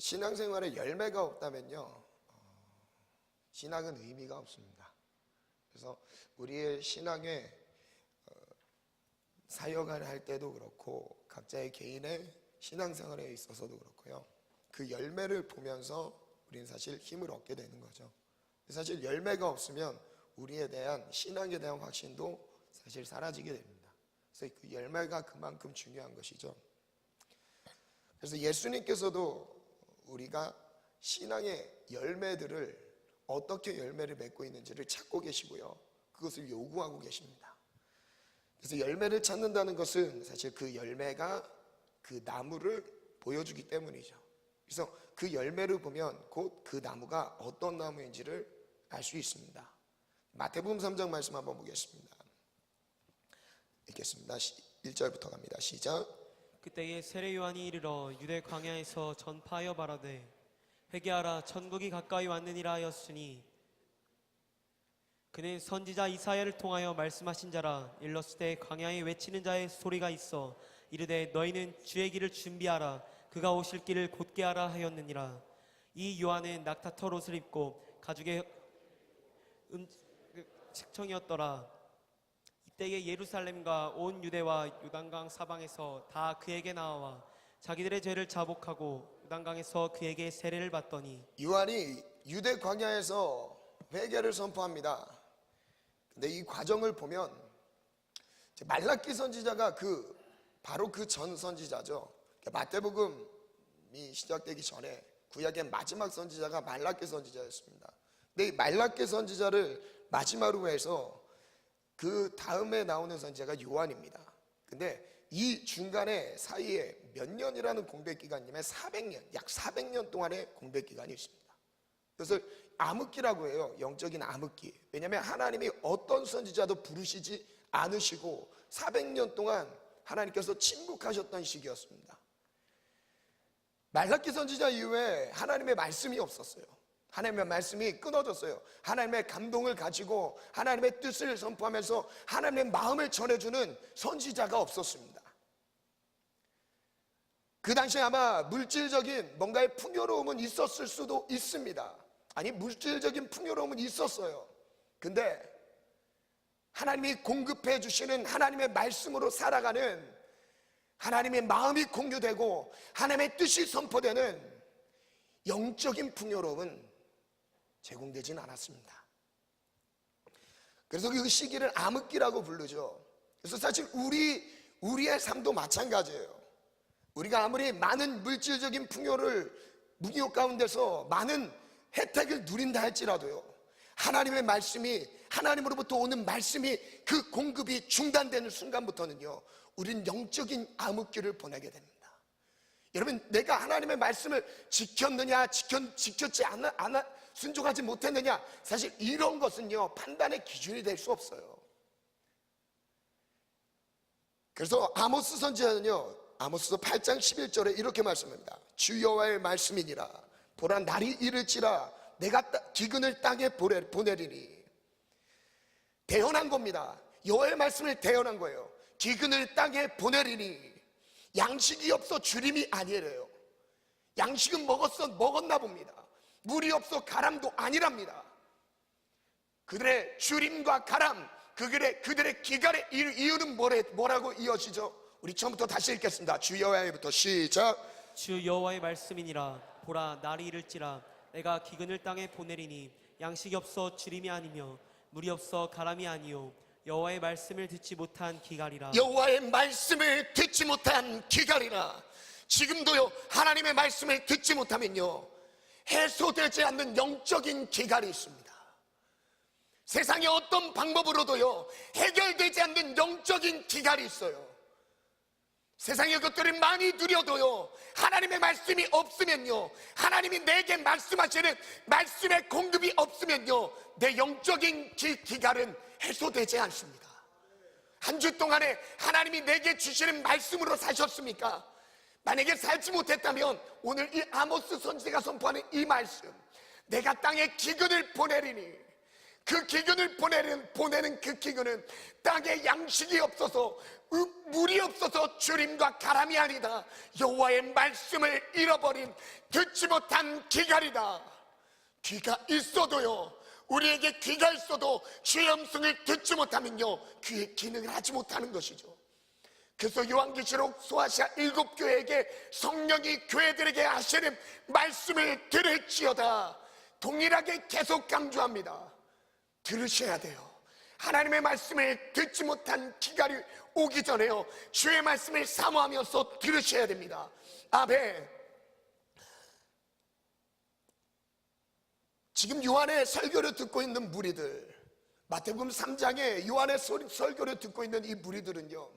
신앙생활에 열매가 없다면요, 신앙은 의미가 없습니다. 그래서 우리의 신앙에 사역을 할 때도 그렇고 각자의 개인의 신앙생활에 있어서도 그렇고요, 그 열매를 보면서 우리는 사실 힘을 얻게 되는 거죠. 사실 열매가 없으면 우리에 대한 신앙에 대한 확신도 사실 사라지게 됩니다. 그래서 그 열매가 그만큼 중요한 것이죠. 그래서 예수님께서도 우리가 신앙의 열매들을 어떻게 열매를 맺고 있는지를 찾고 계시고요, 그것을 요구하고 계십니다. 그래서 열매를 찾는다는 것은 사실 그 열매가 그 나무를 보여주기 때문이죠. 그래서 그 열매를 보면 곧 그 나무가 어떤 나무인지를 알 수 있습니다. 마태복음 3장 말씀 한번 보겠습니다. 읽겠습니다. 1절부터 갑니다. 시작. 그때에 세례 요한이 이르러 유대 광야에서 전파하여 말하되 회개하라 천국이 가까이 왔느니라 하였으니 그는 선지자 이사야를 통하여 말씀하신 자라. 일렀으되 광야에 외치는 자의 소리가 있어 이르되 너희는 주의 길을 준비하라 그가 오실 길을 곧게 하라 하였느니라. 이 요한은 낙타털 옷을 입고 가죽의 책청이었더라. 이때에 예루살렘과 온 유대와 요단강 사방에서 다 그에게 나와 자기들의 죄를 자복하고 요단강에서 그에게 세례를 받더니, 요한이 유대 광야에서 회개를 선포합니다. 근데 이 과정을 보면 말라기 선지자가 바로 그 전 선지자죠. 마태복음이 시작되기 전에 구약의 마지막 선지자가 말라기 선지자였습니다. 근데 이 말라기 선지자를 마지막으로 해서 그 다음에 나오는 선지자가 요한입니다. 근데 이 중간에 사이에 몇 년이라는 공백 기간이냐면 400년, 약 400년 동안의 공백 기간이 있습니다. 그것을 암흑기라고 해요. 영적인 암흑기. 왜냐하면 하나님이 어떤 선지자도 부르시지 않으시고 400년 동안 하나님께서 침묵하셨던 시기였습니다. 말라기 선지자 이후에 하나님의 말씀이 없었어요. 하나님의 말씀이 끊어졌어요. 하나님의 감동을 가지고 하나님의 뜻을 선포하면서 하나님의 마음을 전해주는 선지자가 없었습니다. 그 당시에 아마 물질적인 뭔가의 풍요로움은 있었을 수도 있습니다. 아니, 물질적인 풍요로움은 있었어요. 근데 하나님이 공급해 주시는 하나님의 말씀으로 살아가는, 하나님의 마음이 공유되고 하나님의 뜻이 선포되는 영적인 풍요로움은 제공되진 않았습니다. 그래서 그 시기를 암흑기라고 부르죠. 그래서 사실 우리의 삶도 마찬가지예요. 우리가 아무리 많은 물질적인 풍요 가운데서 많은 혜택을 누린다 할지라도요, 하나님의 말씀이, 하나님으로부터 오는 말씀이 그 공급이 중단되는 순간부터는요, 우린 영적인 암흑기를 보내게 됩니다. 여러분, 내가 하나님의 말씀을 지켰느냐, 지켰지 않아 순종하지 못했느냐, 사실 이런 것은요 판단의 기준이 될 수 없어요. 그래서 아모스 선지자는요, 아모스서 8장 11절에 이렇게 말씀합니다. 주 여호와의 말씀이니라. 보라, 날이 이를지라 내가 기근을 땅에 보내리니. 대언한 겁니다. 여호와의 말씀을 대언한 거예요. 기근을 땅에 보내리니. 양식이 없어 주림이 아니래요. 양식은 먹었나 봅니다. 물이 없어 가람도 아니랍니다. 그들의 주림과 가람, 그들의 기갈의 이유는 뭐라고 이어지죠? 우리 처음부터 다시 읽겠습니다. 주 여호와의부터 시작. 주 여호와의 말씀이니라. 보라, 날이 이를지라 내가 기근을 땅에 보내리니 양식이 없어 주림이 아니며 물이 없어 가람이 아니요 여호와의 말씀을 듣지 못한 기갈이라. 여호와의 말씀을 듣지 못한 기갈이라. 지금도요, 하나님의 말씀을 듣지 못하면요 해소되지 않는 영적인 기갈이 있습니다. 세상의 어떤 방법으로도요 해결되지 않는 영적인 기갈이 있어요. 세상의 것들을 많이 누려도요, 하나님의 말씀이 없으면요, 하나님이 내게 말씀하시는 말씀의 공급이 없으면요, 내 영적인 기갈은 해소되지 않습니다. 한 주 동안에 하나님이 내게 주시는 말씀으로 사셨습니까? 만약에 살지 못했다면 오늘 이 아모스 선지자가 선포하는 이 말씀, 내가 땅에 기근을 보내리니 그 기근을 보내는 그 기근은 땅에 양식이 없어서 물이 없어서 주림과 가람이 아니다. 여호와의 말씀을 잃어버린 듣지 못한 기갈이다. 귀가 있어도요, 우리에게 귀가 있어도 주의 음성을 듣지 못하면요, 귀의 기능을 하지 못하는 것이죠. 그래서 요한계시록 소아시아 7교회에게 성령이 교회들에게 하시는 말씀을 들을지어다 동일하게 계속 강조합니다. 들으셔야 돼요. 하나님의 말씀을 듣지 못한 기갈이 오기 전에요, 주의 말씀을 사모하면서 들으셔야 됩니다. 아멘. 지금 요한의 설교를 듣고 있는 무리들, 마태복음 3장에 요한의 설교를 듣고 있는 이 무리들은요,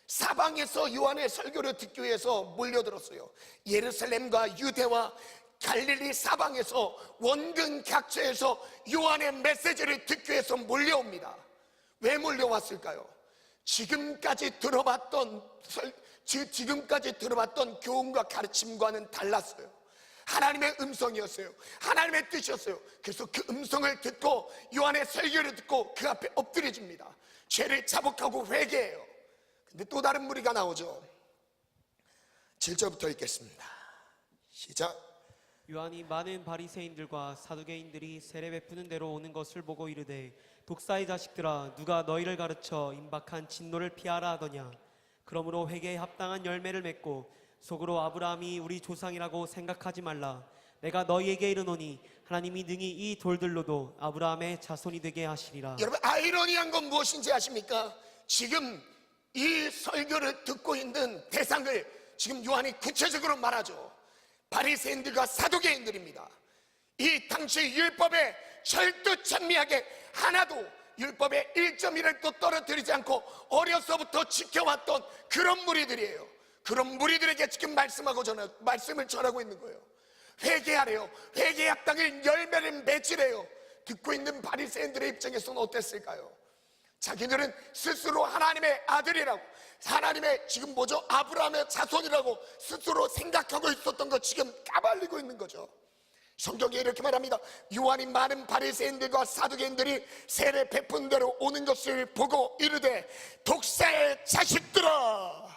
사방에서 요한의 설교를 듣기 위해서 몰려들었어요. 예루살렘과 유대와 갈릴리 사방에서 원근 각처에서 요한의 메시지를 듣기 위해서 몰려옵니다. 왜 몰려왔을까요? 지금까지 들어봤던 교훈과 가르침과는 달랐어요. 하나님의 음성이었어요. 하나님의 뜻이었어요. 그래서 그 음성을 듣고 요한의 설교를 듣고 그 앞에 엎드려집니다. 죄를 자복하고 회개해요. 근데 또 다른 무리가 나오죠. 7절부터 읽겠습니다. 시작. 요한이 많은 바리새인들과 사두개인들이 세례 베푸는 대로 오는 것을 보고 이르되, 독사의 자식들아, 누가 너희를 가르쳐 임박한 진노를 피하라 하더냐. 그러므로 회개에 합당한 열매를 맺고 속으로 아브라함이 우리 조상이라고 생각하지 말라. 내가 너희에게 이르노니 하나님이 능히 이 돌들로도 아브라함의 자손이 되게 하시리라. 여러분, 아이러니한 건 무엇인지 아십니까? 지금 이 설교를 듣고 있는 대상을 지금 요한이 구체적으로 말하죠. 바리새인들과 사두개인들입니다. 이 당시 율법에 철두철미하게 하나도 율법의 1.1을 떨어뜨리지 않고 어려서부터 지켜왔던 그런 무리들이에요. 그런 무리들에게 지금 말씀을 전하고 있는 거예요. 회개하래요. 회개에 합당한 열매를 맺으래요. 듣고 있는 바리새인들의 입장에서는 어땠을까요? 자기들은 스스로 하나님의 아들이라고, 하나님의 지금 아브라함의 자손이라고 스스로 생각하고 있었던 거 지금 까발리고 있는 거죠. 성경에 이렇게 말합니다. 요한이 많은 바리새인들과 사두개인들이 세례 베푼 대로 오는 것을 보고 이르되, 독사의 자식들아,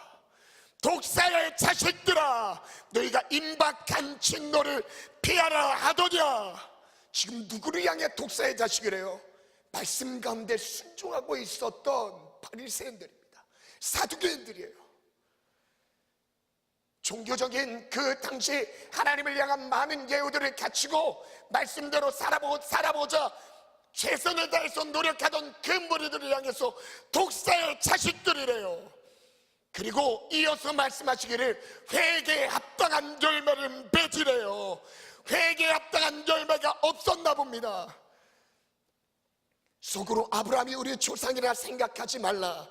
독사의 자식들아, 너희가 임박한 진노를 피하라 하더냐. 지금 누구를 향해 독사의 자식이래요? 말씀 가운데 순종하고 있었던 바리새인들입니다. 사두개인들이에요. 종교적인 그 당시 하나님을 향한 많은 예우들을 갖추고 말씀대로 살아보자 최선을 다해서 노력하던 그 무리들을 향해서 독사의 자식들이래요. 그리고 이어서 말씀하시기를 회개에 합당한 열매를 맺으래요. 회개에 합당한 열매가 없었나 봅니다. 속으로 아브라함이 우리 조상이라 생각하지 말라.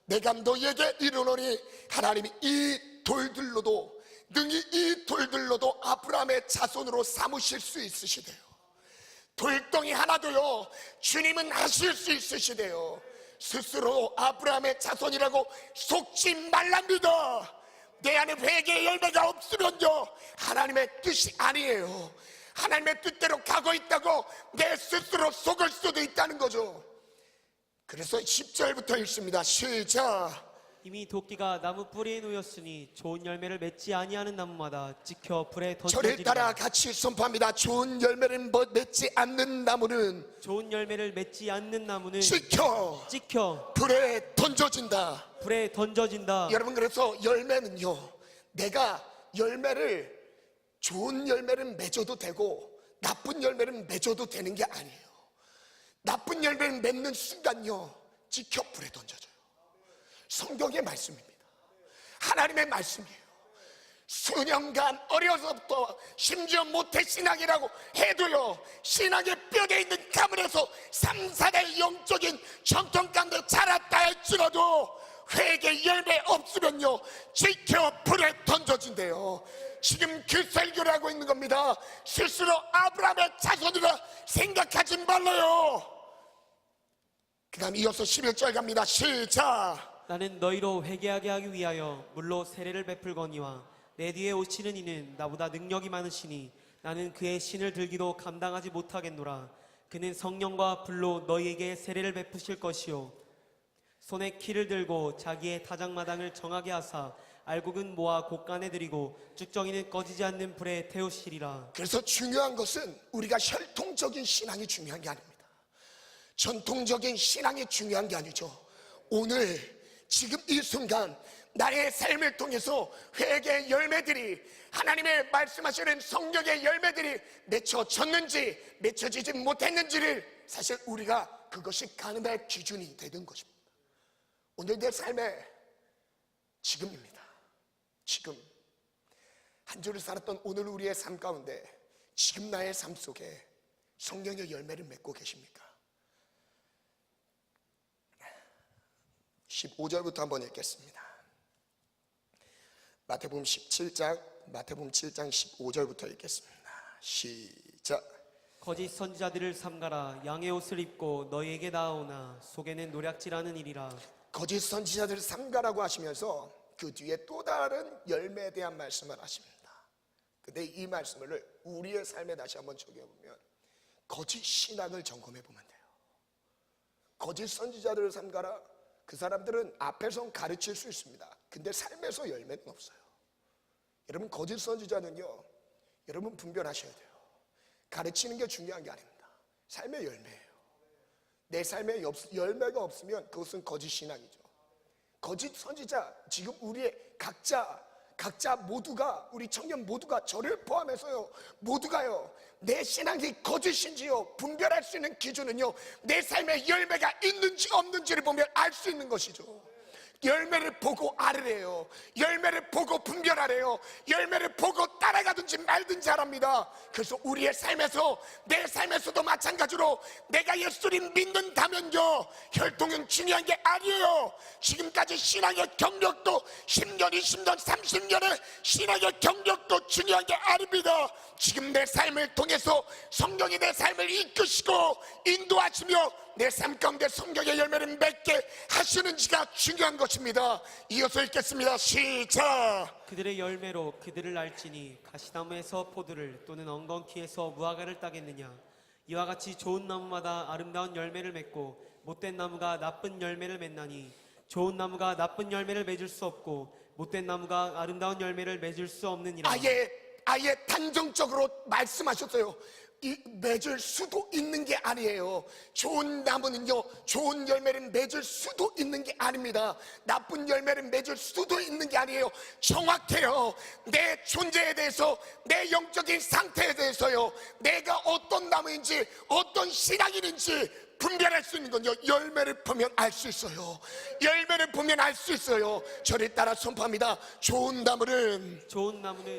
내가 너희에게 이르노니 하나님이 이 돌들로도 능히 이 돌들로도 아브라함의 자손으로 삼으실 수 있으시대요. 돌덩이 하나도요, 주님은 하실 수 있으시대요. 스스로 아브라함의 자손이라고 속지 말랍니다. 내 안에 회개의 열매가 없으면요, 하나님의 뜻이 아니에요. 하나님의 뜻대로 가고 있다고 내 스스로 속을 수도 있다는 거죠. 그래서 10절부터 읽습니다. 시작. 이미 도끼가 나무 뿌리에 놓였으니 좋은 열매를 맺지 아니하는 나무마다 찍혀 불에 저를 따라 던져지리라. 같이 선포합니다. 좋은 열매를 맺지 않는 나무는 좋은 열매를 맺지 않는 나무는 찍혀 불에 던져진다. 불에 던져진다. 여러분, 그래서 열매는요, 내가 좋은 열매를 맺어도 되고 나쁜 열매를 맺어도 되는 게 아니에요. 나쁜 열매를 맺는 순간요, 찍혀 불에 던져져요. 성경의 말씀입니다. 하나님의 말씀이에요. 수년간 어려서부터 심지어 모태신앙이라고 해도요, 신앙의 뼈에 있는 가문에서 3, 4대 영적인 정통 가운데 자랐다 할지라도 회개 열매 없으면요, 지켜 불에 던져진대요. 지금 그 설교를 하고 있는 겁니다. 스스로 아브라함의 자손이라 생각하지 말라요. 그 다음 이어서 11절 갑니다. 시작. 나는 너희로 회개하게 하기 위하여 물로 세례를 베풀거니와 내 뒤에 오시는 이는 나보다 능력이 많으시니 나는 그의 신을 들기도 감당하지 못하겠노라. 그는 성령과 불로 너희에게 세례를 베푸실 것이요 손에 키를 들고 자기의 타작마당을 정하게 하사 알곡은 모아 곳간에 들이고 쭉정이는 꺼지지 않는 불에 태우시리라. 그래서 중요한 것은 우리가 혈통적인 신앙이 중요한 게 아닙니다. 전통적인 신앙이 중요한 게 아니죠. 오늘 지금 이 순간 나의 삶을 통해서 회개의 열매들이, 하나님의 말씀하시는 성령의 열매들이 맺혀졌는지 맺혀지지 못했는지를 사실 우리가 그것이 가늠의 기준이 되는 것입니다. 오늘 내 삶의 지금입니다. 지금 한 주를 살았던 오늘 우리의 삶 가운데 지금 나의 삶 속에 성령의 열매를 맺고 계십니까? 15절부터 한번 읽겠습니다. 마태복음 7장 15절부터 읽겠습니다. 시작. 거짓 선지자들을 삼가라. 양의 옷을 입고 너희에게 나아오나 속에는 노략질하는 일이라. 거짓 선지자들을 삼가라고 하시면서 그 뒤에 또 다른 열매에 대한 말씀을 하십니다. 근데 이 말씀을 우리의 삶에 다시 한번 적용해보면 거짓 신앙을 점검해보면 돼요. 거짓 선지자들을 삼가라. 그 사람들은 앞에선 가르칠 수 있습니다. 근데 삶에서 열매는 없어요. 여러분, 거짓 선지자는요, 여러분 분별하셔야 돼요. 가르치는 게 중요한 게 아닙니다. 삶의 열매예요. 내 삶에 열매가 없으면 그것은 거짓 신앙이죠. 거짓 선지자, 지금 우리의 각자 모두가, 우리 청년 모두가, 저를 포함해서요, 모두가요, 내 신앙이 거짓인지요 분별할 수 있는 기준은요, 내 삶에 열매가 있는지 없는지를 보면 알 수 있는 것이죠. 열매를 보고 알으래요. 열매를 보고 분별하래요. 열매를 보고 따라가든지 말든지 하랍니다. 그래서 우리의 삶에서, 내 삶에서도 마찬가지로 내가 예수를 믿는다면요, 혈통은 중요한 게 아니에요. 지금까지 신앙의 경력도 10년, 20년, 30년의 신앙의 경력도 중요한 게 아닙니다. 지금 내 삶을 통해서 성령이 내 삶을 이끄시고 인도하시며 내 삶 가운데 성령의 열매를 맺게 하시는지가 중요한 것입니다. 이어서 읽겠습니다. 시작. 그들의 열매로 그들을 알지니 가시나무에서 포도를 또는 엉겅퀴에서 무화과를 따겠느냐. 이와 같이 좋은 나무마다 아름다운 열매를 맺고 못된 나무가 나쁜 열매를 맺나니 좋은 나무가 나쁜 열매를 맺을 수 없고 못된 나무가 아름다운 열매를 맺을 수 없느니라. 아예 단정적으로 말씀하셨어요. 이 맺을 수도 있는 게 아니에요. 좋은 나무는요, 좋은 열매를 맺을 수도 있는 게 아닙니다. 나쁜 열매를 맺을 수도 있는 게 아니에요. 정확해요. 내 존재에 대해서, 내 영적인 상태에 대해서요, 내가 어떤 나무인지 어떤 신앙인인지 분별할 수 있는 건요, 열매를 보면 알 수 있어요. 열매를 보면 알 수 있어요. 저를 따라 선포합니다. 좋은 나무는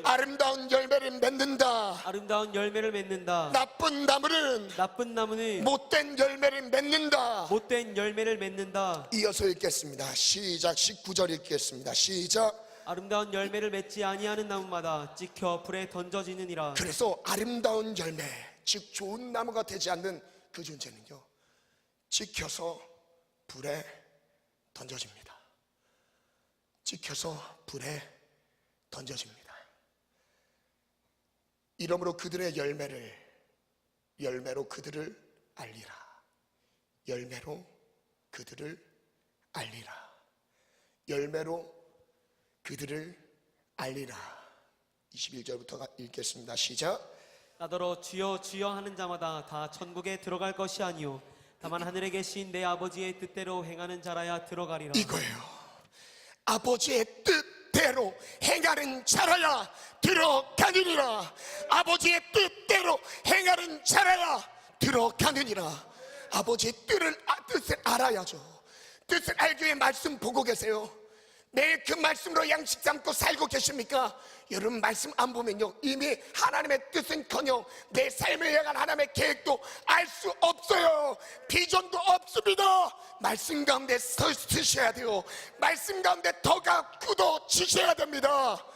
아름다운 열매를 맺는다. 아름다운 열매를 맺는다. 나쁜 나무는 못된 열매를 맺는다. 못된 열매를 맺는다. 이어서 읽겠습니다. 시작. 19절 읽겠습니다. 시작. 아름다운 열매를 맺지 아니하는 나무마다 찍혀 불에 던져지느니라. 그래서 아름다운 열매, 즉 좋은 나무가 되지 않는 그 존재는요, 찍혀서 불에 던져집니다. 찍혀서 불에 던져집니다. 이러므로 그들의 열매로 그들을 알리라. 열매로 그들을 알리라. 열매로 그들을 알리라. 21절부터 읽겠습니다. 시작. 나더러 주여 주여 하는 자마다 다 천국에 들어갈 것이 아니요 다만 하늘에 계신 내 아버지의 뜻대로 행하는 자라야 들어가리라. 이거예요. 아버지의 뜻대로 행하는 자라야 들어가느니라. 아버지의 뜻대로 행하는 자라야 들어가느니라. 아버지의 뜻을 알아야죠. 뜻을 알기 위해 말씀 보고 계세요. 매일 그 말씀으로 양식 삼고 살고 계십니까? 여러분, 말씀 안 보면요, 이미 하나님의 뜻은커녕 내 삶을 향한 하나님의 계획도 알 수 없어요. 비전도 없습니다. 말씀 가운데 서시셔야 돼요. 말씀 가운데 더가 굳어지셔야 됩니다.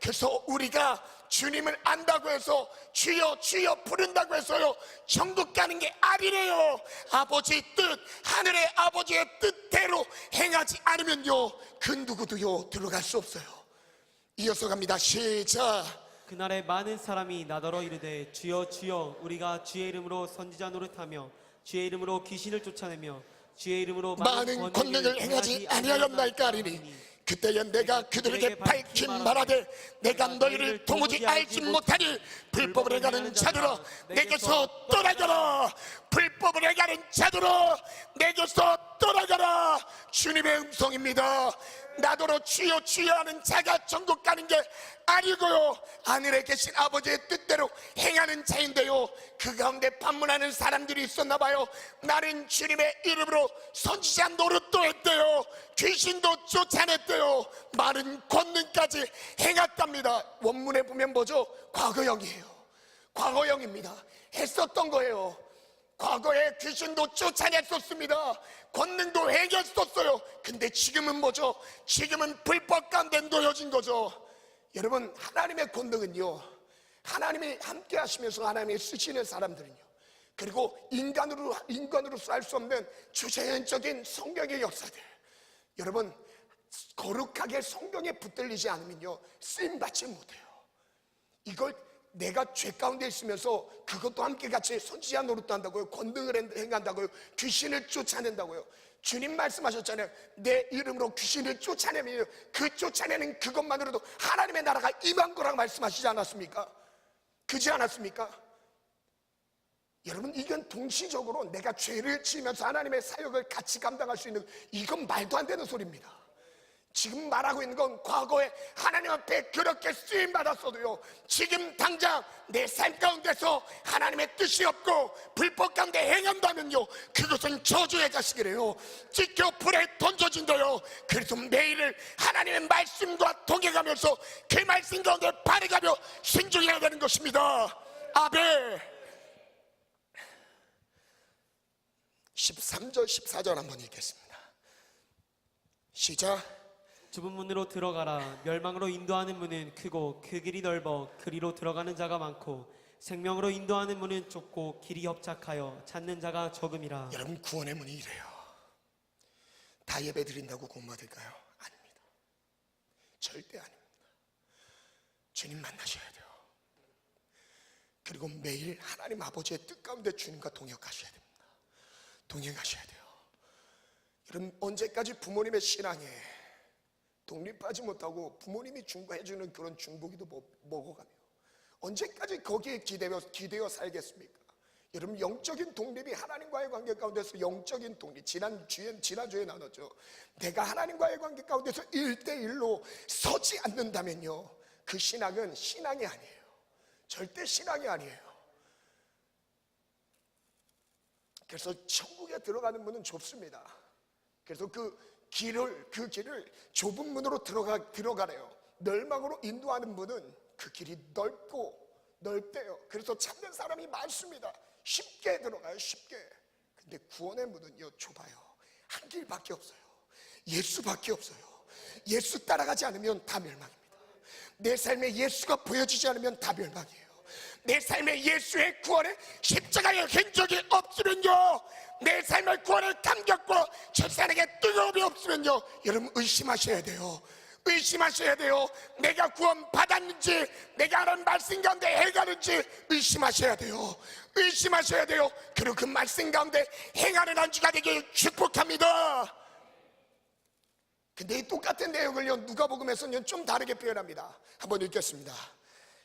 그래서 우리가 주님을 안다고 해서 주여 주여 부른다고 해서요, 천국 가는 게 아니래요. 아버지의 뜻, 하늘의 아버지의 뜻대로 행하지 않으면요, 그 누구도요 들어갈 수 없어요. 이어서 갑니다. 시작. 그날에 많은 사람이 나더러 이르되 주여 주여 우리가 주의 이름으로 선지자 노릇하며 주의 이름으로 귀신을 쫓아내며 주의 이름으로 많은 권능을 행하지 아니하였나이까 하리니 그때에 내가 그들에게 밝힌 말하되 내가 너희를 도무지 알지 못하니 불법을 행하는 자들아 내게서 떠나가라. 불법을 행하는 자들아 내게서 떠나가라. 주님의 음성입니다. 나더러 주여 주여 하는 자가 천국 가는 게 아니고요, 하늘에 계신 아버지의 뜻대로 행하는 자인데요, 그 가운데 반문하는 사람들이 있었나 봐요. 나는 주님의 이름으로 선지자 노릇도 했대요, 귀신도 쫓아냈대요, 많은 권능까지 행했답니다. 원문에 보면 뭐죠? 과거형이에요. 과거형입니다. 했었던 거예요. 과거에 귀신도 쫓아냈었습니다. 권능도 행했었어요. 근데 지금은 뭐죠? 지금은 불법 가운데 놓여진 거죠. 여러분, 하나님의 권능은요, 하나님이 함께 하시면서 하나님이 쓰시는 사람들은요, 그리고 인간으로서 할 수 없는 주제연적인 성경의 역사들, 여러분, 거룩하게 성경에 붙들리지 않으면요 쓰임받지 못해요. 이걸 내가 죄 가운데 있으면서 그것도 함께 같이 선지자 노릇도 한다고요, 권능을 행한다고요, 귀신을 쫓아낸다고요. 주님 말씀하셨잖아요. 내 이름으로 귀신을 쫓아내면 그 쫓아내는 그것만으로도 하나님의 나라가 임한 거라고 말씀하시지 않았습니까? 그지 않았습니까? 여러분, 이건 동시적으로 내가 죄를 지으면서 하나님의 사역을 같이 감당할 수 있는, 이건 말도 안 되는 소리입니다. 지금 말하고 있는 건 과거에 하나님 앞에 그렇게 쓰임받았어도요, 지금 당장 내 삶 가운데서 하나님의 뜻이 없고 불법 가운데 행한다면요, 그것은 저주의 자식이래요. 찢겨 불에 던져진대요. 그래서 매일을 하나님의 말씀과 동행하면서 그 말씀 가운데 발휘하며 순종해야 되는 것입니다. 아멘. 13절 14절 한번 읽겠습니다. 시작. 좁은 문으로 들어가라. 멸망으로 인도하는 문은 크고 그 길이 넓어 그리로 들어가는 자가 많고 생명으로 인도하는 문은 좁고 길이 협착하여 찾는 자가 적음이라. 여러분, 구원의 문이 이래요. 다 예배 드린다고 구원 받을까요? 아닙니다. 절대 아닙니다. 주님 만나셔야 돼요. 그리고 매일 하나님 아버지의 뜻 가운데 주님과 동역하셔야 됩니다. 동행하셔야 돼요. 여러분, 언제까지 부모님의 신앙에 독립하지 못하고 부모님이 중보해주는 그런 중보기도 먹어가며 언제까지 거기에 기대어 살겠습니까? 여러분, 영적인 독립이 하나님과의 관계 가운데서 영적인 독립, 지난주에 나눴죠. 내가 하나님과의 관계 가운데서 1대1로 서지 않는다면요, 그 신앙은 신앙이 아니에요. 절대 신앙이 아니에요. 그래서 천국에 들어가는 문은 좁습니다. 그래서 그 길을 좁은 문으로 들어가래요. 멸망으로 인도하는 문은 그 길이 넓대요. 그래서 찾는 사람이 많습니다. 쉽게 들어가요, 쉽게. 근데 구원의 문은요, 좁아요. 한 길밖에 없어요. 예수밖에 없어요. 예수 따라가지 않으면 다 멸망입니다. 내 삶에 예수가 보여지지 않으면 다 멸망이에요. 내 삶에 예수의 구원의 십자가의 흔적이 없으면요, 내 삶의 구원의 감격과 절산에게 뜨거움이 없으면요, 여러분 의심하셔야 돼요. 의심하셔야 돼요. 내가 구원 받았는지, 내가 하는 말씀 가운데 행하는지 의심하셔야 돼요. 의심하셔야 돼요. 그리고 그 말씀 가운데 행하는 한 주가 되길 축복합니다. 근데 이 똑같은 내용을요, 누가복음에서는 좀 다르게 표현합니다. 한번 읽겠습니다.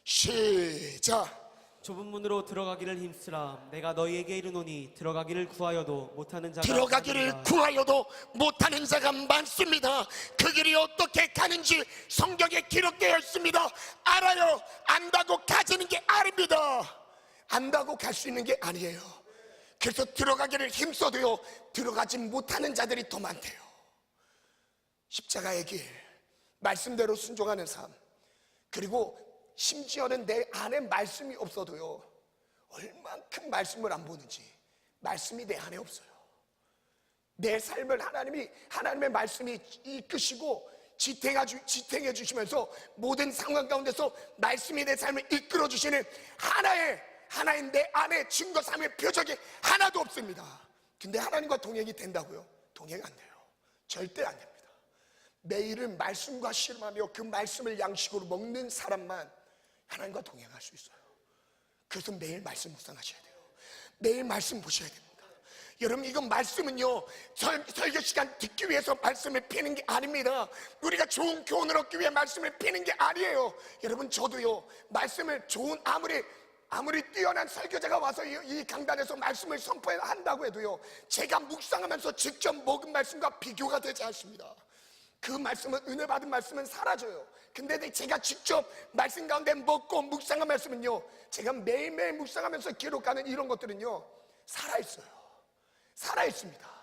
시작. 좁은 문으로 들어가기를 힘쓰라. 내가 너희에게 이르노니 들어가기를 구하여도 못하는 자가 들어가기를 많으리라. 구하여도 못하는 자가 많습니다. 그 길이 어떻게 가는지 성경에 기록되어 있습니다. 알아요. 안다고 가지는 게 아닙니다. 안다고 갈 수 있는 게 아니에요. 그래서 들어가기를 힘써도요, 들어가지 못하는 자들이 더 많대요. 십자가의 길, 말씀대로 순종하는 삶, 그리고 심지어는 내 안에 말씀이 없어도요, 얼만큼 말씀을 안 보는지, 말씀이 내 안에 없어요. 내 삶을 하나님의 말씀이 이끄시고 지탱해 주시면서 모든 상황 가운데서 말씀이 내 삶을 이끌어 주시는 하나의 내 안에 증거 삶의 표적이 하나도 없습니다. 근데 하나님과 동행이 된다고요? 동행 안 돼요. 절대 안 됩니다. 매일은 말씀과 씨름하며 그 말씀을 양식으로 먹는 사람만 하나님과 동행할 수 있어요. 그래서 매일 말씀 묵상하셔야 돼요. 매일 말씀 보셔야 됩니다. 여러분, 이건 말씀은요, 설교 시간 듣기 위해서 말씀을 피는 게 아닙니다. 우리가 좋은 교훈을 얻기 위해 말씀을 피는 게 아니에요. 여러분, 저도요, 말씀을 아무리 뛰어난 설교자가 와서 이 강단에서 말씀을 선포한다고 해도요, 제가 묵상하면서 직접 먹은 말씀과 비교가 되지 않습니다. 그 말씀은, 은혜 받은 말씀은 사라져요. 근데 제가 직접 말씀 가운데 먹고 묵상한 말씀은요, 제가 매일매일 묵상하면서 기록하는 이런 것들은요, 살아있어요. 살아있습니다.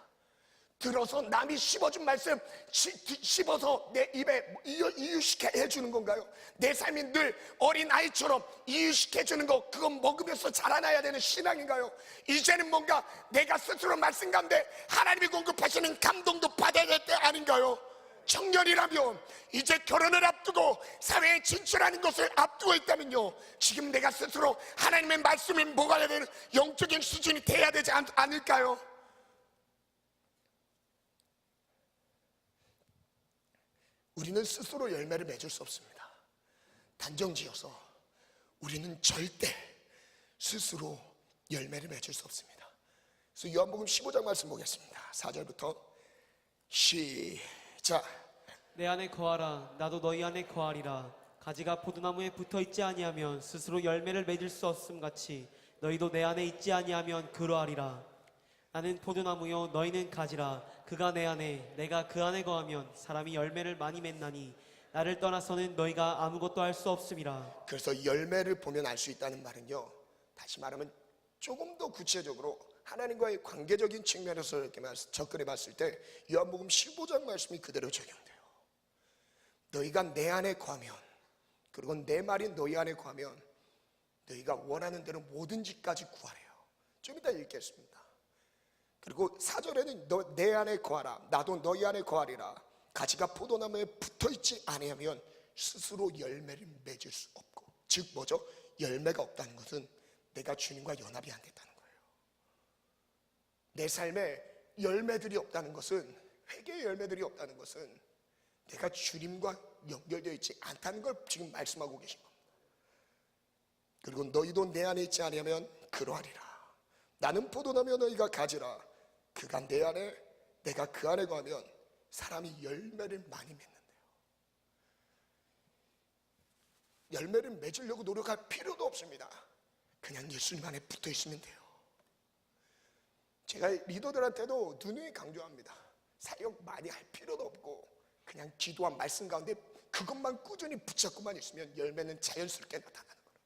들어서 남이 씹어준 말씀 씹어서 내 입에 이유식해 해주는 건가요? 내 삶이 늘 어린아이처럼 이유식해 주는 거, 그건 먹으면서 자라나야 되는 신앙인가요? 이제는 뭔가 내가 스스로 말씀 가운데 하나님이 공급하시는 감동도 받아야 될 때 아닌가요? 청년이라면, 이제 결혼을 앞두고 사회에 진출하는 것을 앞두고 있다면요, 지금 내가 스스로 하나님의 말씀을 먹어야 되는 영적인 수준이 돼야 되지 않을까요? 우리는 스스로 열매를 맺을 수 없습니다. 단정지어서 우리는 절대 스스로 열매를 맺을 수 없습니다. 그래서 요한복음 15장 말씀 보겠습니다. 4절부터 시작. 내 안에 거하라. 나도 너희 안에 거하리라. 가지가 포도나무에 붙어 있지 아니하면 스스로 열매를 맺을 수 없음 같이 너희도 내 안에 있지 아니하면 그러하리라. 나는 포도나무요 너희는 가지라. 그가 내 안에 내가 그 안에 거하면 사람이 열매를 많이 맺나니 나를 떠나서는 너희가 아무것도 할 수 없음이라. 그래서 열매를 보면 알 수 있다는 말은요, 다시 말하면 조금 더 구체적으로 하나님과의 관계적인 측면에서 이렇게 접근해 봤을 때 요한복음 15장 말씀이 그대로 적용돼요. 너희가 내 안에 거하면, 그리고 내 말이 너희 안에 거하면 너희가 원하는 대로 뭐든지까지 구하래요. 좀 이따 읽겠습니다. 그리고 4절에는 너 내 안에 거하라. 나도 너희 안에 거하리라. 가지가 포도나무에 붙어있지 아니하면 스스로 열매를 맺을 수 없고, 즉 뭐죠? 열매가 없다는 것은 내가 주님과 연합이 안 됐다는 거예요. 내 삶에 열매들이 없다는 것은, 회개의 열매들이 없다는 것은 내가 주님과 연결되어 있지 않다는 걸 지금 말씀하고 계신 겁니다. 그리고 너희도 내 안에 있지 아니하면 그러하리라. 나는 포도나무 너희가 가지라. 그가 내 안에 내가 그 안에 거하면 사람이 열매를 많이 맺는데요. 열매를 맺으려고 노력할 필요도 없습니다. 그냥 예수님 안에 붙어 있으면 돼요. 제가 리더들한테도 누누이 강조합니다. 사역 많이 할 필요도 없고 그냥 기도한 말씀 가운데 그것만 꾸준히 붙잡고만 있으면 열매는 자연스럽게 나타나는 거예요.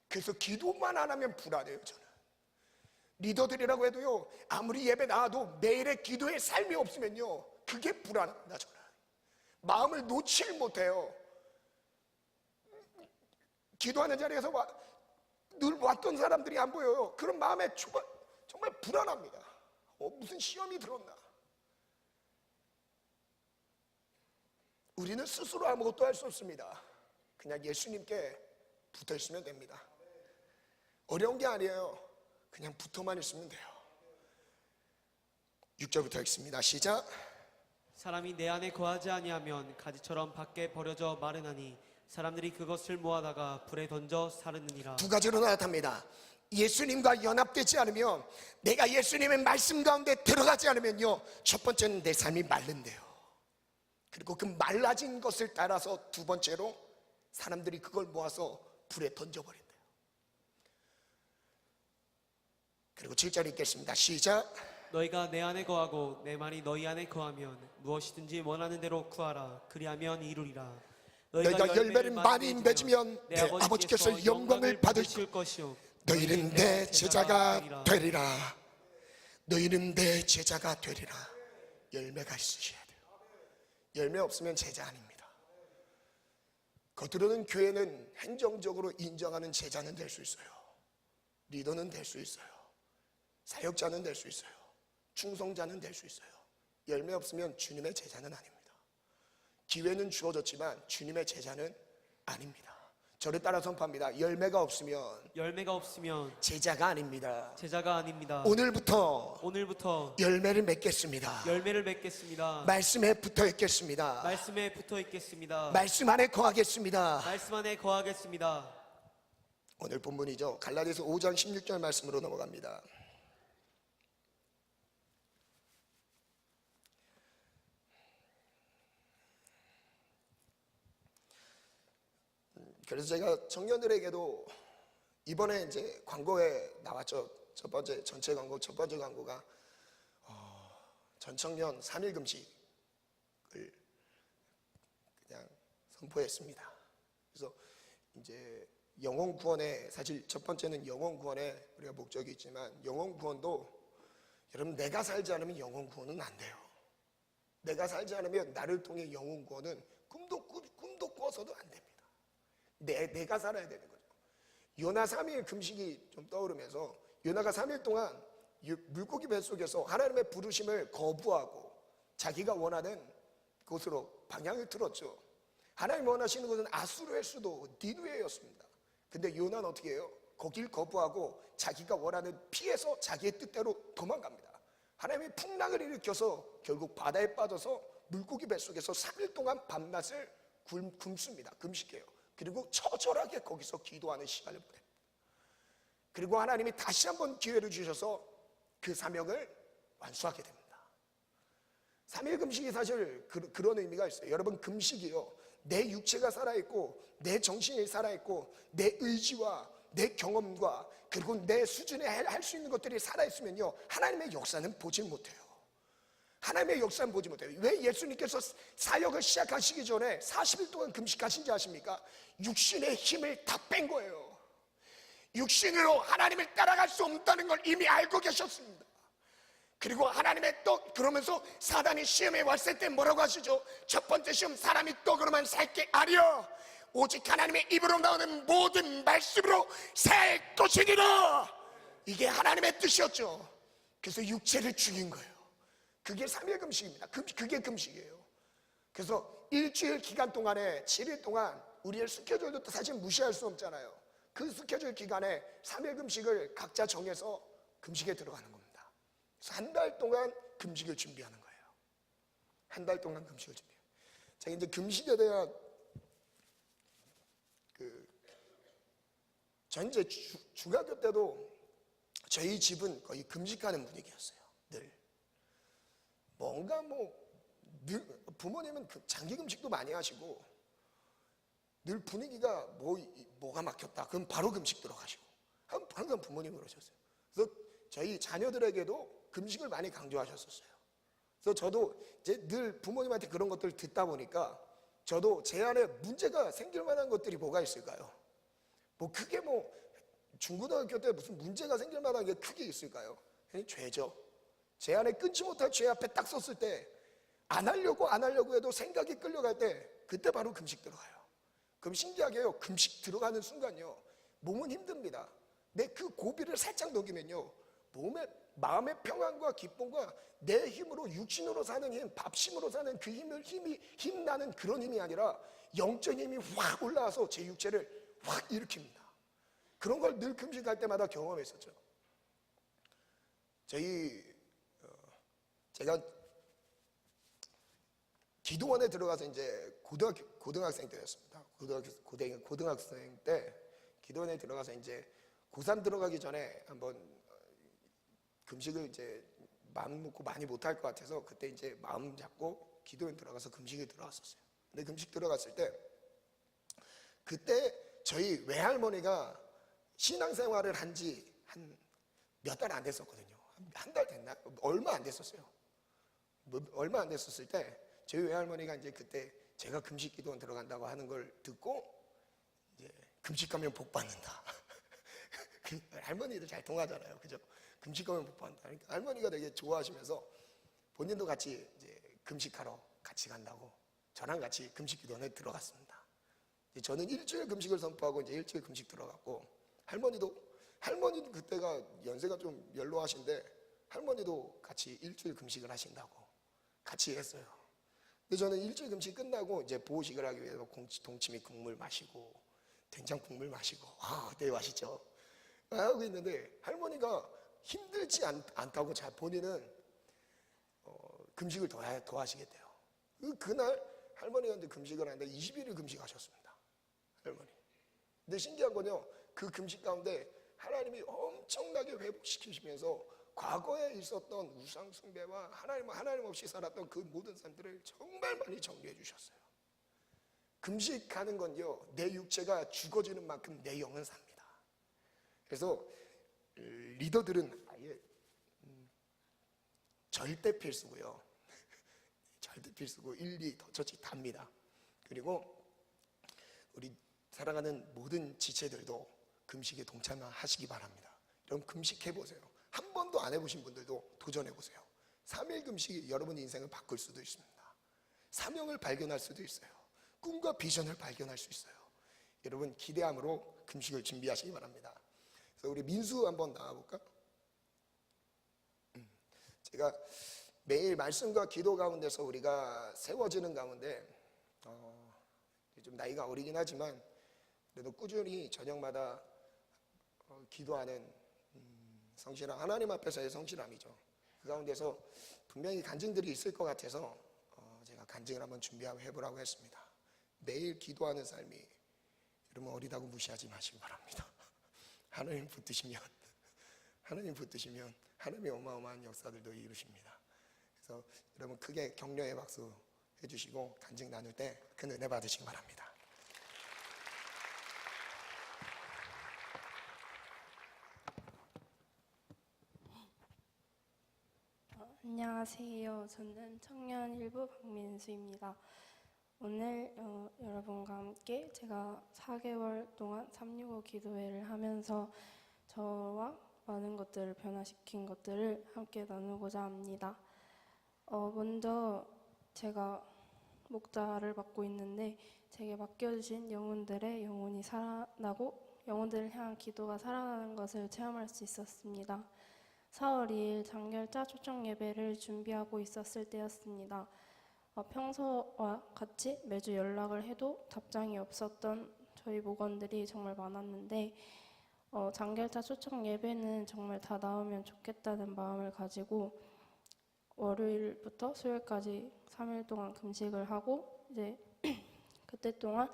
그래서 기도만 안 하면 불안해요. 저는 리더들이라고 해도요, 아무리 예배 나와도 매일의 기도의 삶이 없으면요, 그게 불안합니다. 저는 마음을 놓질 못해요. 기도하는 자리에서 늘 왔던 사람들이 안 보여요. 그런 마음에 정말 불안합니다. 무슨 시험이 들었나. 우리는 스스로 아무것도 할 수 없습니다. 그냥 예수님께 붙어 있으면 됩니다. 어려운 게 아니에요. 그냥 붙어만 있으면 돼요. 6절부터 읽습니다. 시작. 사람이 내 안에 거하지 아니하면 가지처럼 밖에 버려져 마르나니 사람들이 그것을 모아다가 불에 던져 사르느니라. 두 가지로 나타납니다. 예수님과 연합되지 않으면, 내가 예수님의 말씀 가운데 들어가지 않으면요, 첫 번째는 내 삶이 마른대요. 그리고 그 말라진 것을 따라서 두 번째로 사람들이 그걸 모아서 불에 던져버린대요. 그리고 7절 읽겠습니다. 시작. 너희가 내 안에 거하고 내 말이 너희 안에 거하면 무엇이든지 원하는 대로 구하라. 그리하면 이루리라. 너희가 열매를 많이 맺으면 내 아버지께서 영광을 받으실 것이요 너희는 내 제자가 되리라. 너희는 내 제자가 되리라. 열매가 있으셔야 돼요. 열매 없으면 제자 아닙니다. 겉으로는 교회는 행정적으로 인정하는 제자는 될 수 있어요. 리더는 될 수 있어요. 사역자는 될 수 있어요. 충성자는 될 수 있어요. 열매 없으면 주님의 제자는 아닙니다. 기회는 주어졌지만 주님의 제자는 아닙니다. 저를 따라 선포합니다. 열매가 없으면 열매가 없으면 제자가 아닙니다. 제자가 아닙니다. 오늘부터 열매를 맺겠습니다. 열매를 맺겠습니다. 말씀에 붙어 있겠습니다. 말씀에 붙어 있겠습니다. 말씀 안에 거하겠습니다. 말씀 안에 거하겠습니다. 오늘 본문이죠. 갈라디아서 5장 16절 말씀으로 넘어갑니다. 그래서 제가 청년들에게도 이번에 이제 광고에 나왔죠. 첫 번째 전체 광고, 첫 번째 광고가 전 청년 3일 금식을 그냥 선포했습니다. 그래서 이제 영혼 구원에, 사실 첫 번째는 영혼 구원에 우리가 목적이 있지만, 영혼 구원도 여러분 내가 살지 않으면 영혼 구원은 안 돼요. 내가 살지 않으면 나를 통해 영혼 구원은 꿈도 꿔서도 안 됩니다. 내가 살아야 되는 거죠. 요나 3일 금식이 좀 떠오르면서, 요나가 3일 동안 물고기 뱃속에서 하나님의 부르심을 거부하고 자기가 원하는 곳으로 방향을 틀었죠. 하나님 원하시는 곳은 아수르의 수도 니누에였습니다. 근데 요나는 어떻게 해요? 거길 거부하고 자기가 원하는 피해서 자기의 뜻대로 도망갑니다. 하나님이 풍랑을 일으켜서 결국 바다에 빠져서 물고기 뱃속에서 3일 동안 밤낮을 굶습니다. 금식해요. 그리고 처절하게 거기서 기도하는 시간을 보냅니다. 그리고 하나님이 다시 한번 기회를 주셔서 그 사명을 완수하게 됩니다. 3일 금식이 사실 그런 의미가 있어요. 여러분, 금식이요, 내 육체가 살아있고 내 정신이 살아있고 내 의지와 내 경험과 그리고 내 수준에 할 수 있는 것들이 살아있으면요, 하나님의 역사는 보지 못해요. 하나님의 역사는 보지 못해요. 왜 예수님께서 사역을 시작하시기 전에 40일 동안 금식하신지 아십니까? 육신의 힘을 다 뺀 거예요. 육신으로 하나님을 따라갈 수 없다는 걸 이미 알고 계셨습니다. 그리고 하나님의 떡, 그러면서 사단이 시험에 왔을 때 뭐라고 하시죠? 첫 번째 시험, 사람이 떡으로만 살 게 아니여 오직 하나님의 입으로 나오는 모든 말씀으로 살 것이니라. 이게 하나님의 뜻이었죠. 그래서 육체를 죽인 거예요. 그게 3일 금식입니다. 그게 금식이에요. 그래서 일주일 기간 동안에 7일 동안 우리의 스케줄도 사실 무시할 수 없잖아요. 그 스케줄 기간에 3일 금식을 각자 정해서 금식에 들어가는 겁니다. 그래서 한 달 동안 금식을 준비하는 거예요. 한 달 동안 금식을 준비해요. 제가 이제 금식에 대한 전 이제 중학교 때도 저희 집은 거의 금식하는 분위기였어요. 늘 뭔가 늘 부모님은 장기 금식도 많이 하시고 늘 분위기가 뭐가 막혔다 그럼 바로 금식 들어가시고 항상 부모님 그러셨어요. 그래서 저희 자녀들에게도 금식을 많이 강조하셨었어요. 그래서 저도 이제 늘 부모님한테 그런 것들을 듣다 보니까 저도 제 안에 문제가 생길 만한 것들이 뭐가 있을까요? 크게 중고등학교 때 무슨 문제가 생길 만한 게 크게 있을까요? 죄죠. 제 안에 끊지 못할 죄 앞에 딱 섰을 때 안 하려고 해도 생각이 끌려갈 때 그때 바로 금식 들어가요. 그럼 신기하게요, 금식 들어가는 순간요, 몸은 힘듭니다. 내 그 고비를 살짝 넘기면요, 마음의 평안과 기쁨과 내 힘으로, 육신으로 사는 힘, 밥심으로 사는 그 힘나는 그런 힘이 아니라 영적인 힘이 확 올라와서 제 육체를 확 일으킵니다. 그런 걸 늘 금식할 때마다 경험했었죠. 제가 기도원에 들어가서 이제 고등학생 때였습니다. 고등학생 때 기도원에 들어가서 이제 고3 들어가기 전에 한번 금식을 이제 마음 먹고 많이 못할 것 같아서 그때 이제 마음 잡고 기도원 들어가서 금식에 들어갔었어요. 근데 금식 들어갔을 때 그때 저희 외할머니가 신앙생활을 한 지 한 몇 달 안 됐었거든요. 한 달 됐나? 얼마 안 됐었어요. 얼마 안 됐었을 때 저희 외할머니가 이제 그때 제가 금식 기도원 들어간다고 하는 걸 듣고 이제 금식하면 복 받는다. 할머니들 잘 통하잖아요, 그죠? 금식하면 복 받는다. 그러니까 할머니가 되게 좋아하시면서 본인도 같이 이제 금식하러 같이 간다고 저랑 같이 금식 기도원에 들어갔습니다. 저는 일주일 금식을 선포하고 이제 일주일 금식 들어갔고 할머니도 그때가 연세가 좀 연로하신데 할머니도 같이 일주일 금식을 하신다고 같이 했어요. 근데 저는 일주일 금식 끝나고 이제 보호식을 하기 위해서 동치미 국물 마시고 된장 국물 마시고 되게 맛있죠. 하고 있는데 할머니가 힘들지 않다고 본인은 금식을 더 하시겠대요. 그날 할머니가 근데 금식을 하는데 20일을 금식하셨습니다. 할머니. 근데 신기한 건요, 그 금식 가운데 하나님이 엄청나게 회복시키시면서 과거에 있었던 우상 숭배와 하나님 없이 살았던 그 모든 삶들을 정말 많이 정리해 주셨어요. 금식하는 건요, 내 육체가 죽어지는 만큼 내 영은 삽니다. 그래서 리더들은 아예 절대 필수고요. 절대 필수고 1, 2 덧쳐치 답니다. 그리고 우리 사랑하는 모든 지체들도 금식에 동참하시기 바랍니다. 여러분 금식해보세요. 한 번도 안 해보신 분들도 도전해보세요. 3일 금식이 여러분 인생을 바꿀 수도 있습니다. 사명을 발견할 수도 있어요. 꿈과 비전을 발견할 수 있어요. 여러분 기대함으로 금식을 준비하시기 바랍니다. 그래서 우리 민수 한번 나와볼까? 제가 매일 말씀과 기도 가운데서 우리가 세워지는 가운데 좀 나이가 어리긴 하지만 그래도 꾸준히 저녁마다 기도하는 성실함, 하나님 앞에서의 성실함이죠. 그 가운데서 분명히 간증들이 있을 것 같아서 제가 간증을 한번 준비해보라고 했습니다. 매일 기도하는 삶이 여러분 어리다고 무시하지 마시기 바랍니다. 하나님 붙드시면 하나님이 어마어마한 역사들도 이루십니다. 그래서 여러분 크게 격려의 박수 해주시고 간증 나눌 때 큰 은혜 받으시기 바랍니다. 안녕하세요. 저는 청년일부 박민수입니다. 오늘 여러분과 함께 제가 4개월 동안 365 기도회를 하면서 저와 많은 것들을 변화시킨 것들을 함께 나누고자 합니다. 먼저 제가 목자를 맡고 있는데 제게 맡겨주신 영혼들의 영혼이 살아나고 영혼들을 향한 기도가 살아나는 것을 체험할 수 있었습니다. 4월 2일 장결자 초청 예배를 준비하고 있었을 때였습니다. 평소와 같이 매주 연락을 해도 답장이 없었던 저희 목원들이 정말 많았는데 장결자 초청 예배는 정말 다 나오면 좋겠다는 마음을 가지고 월요일부터 수요일까지 3일 동안 금식을 하고 이제 그때 동안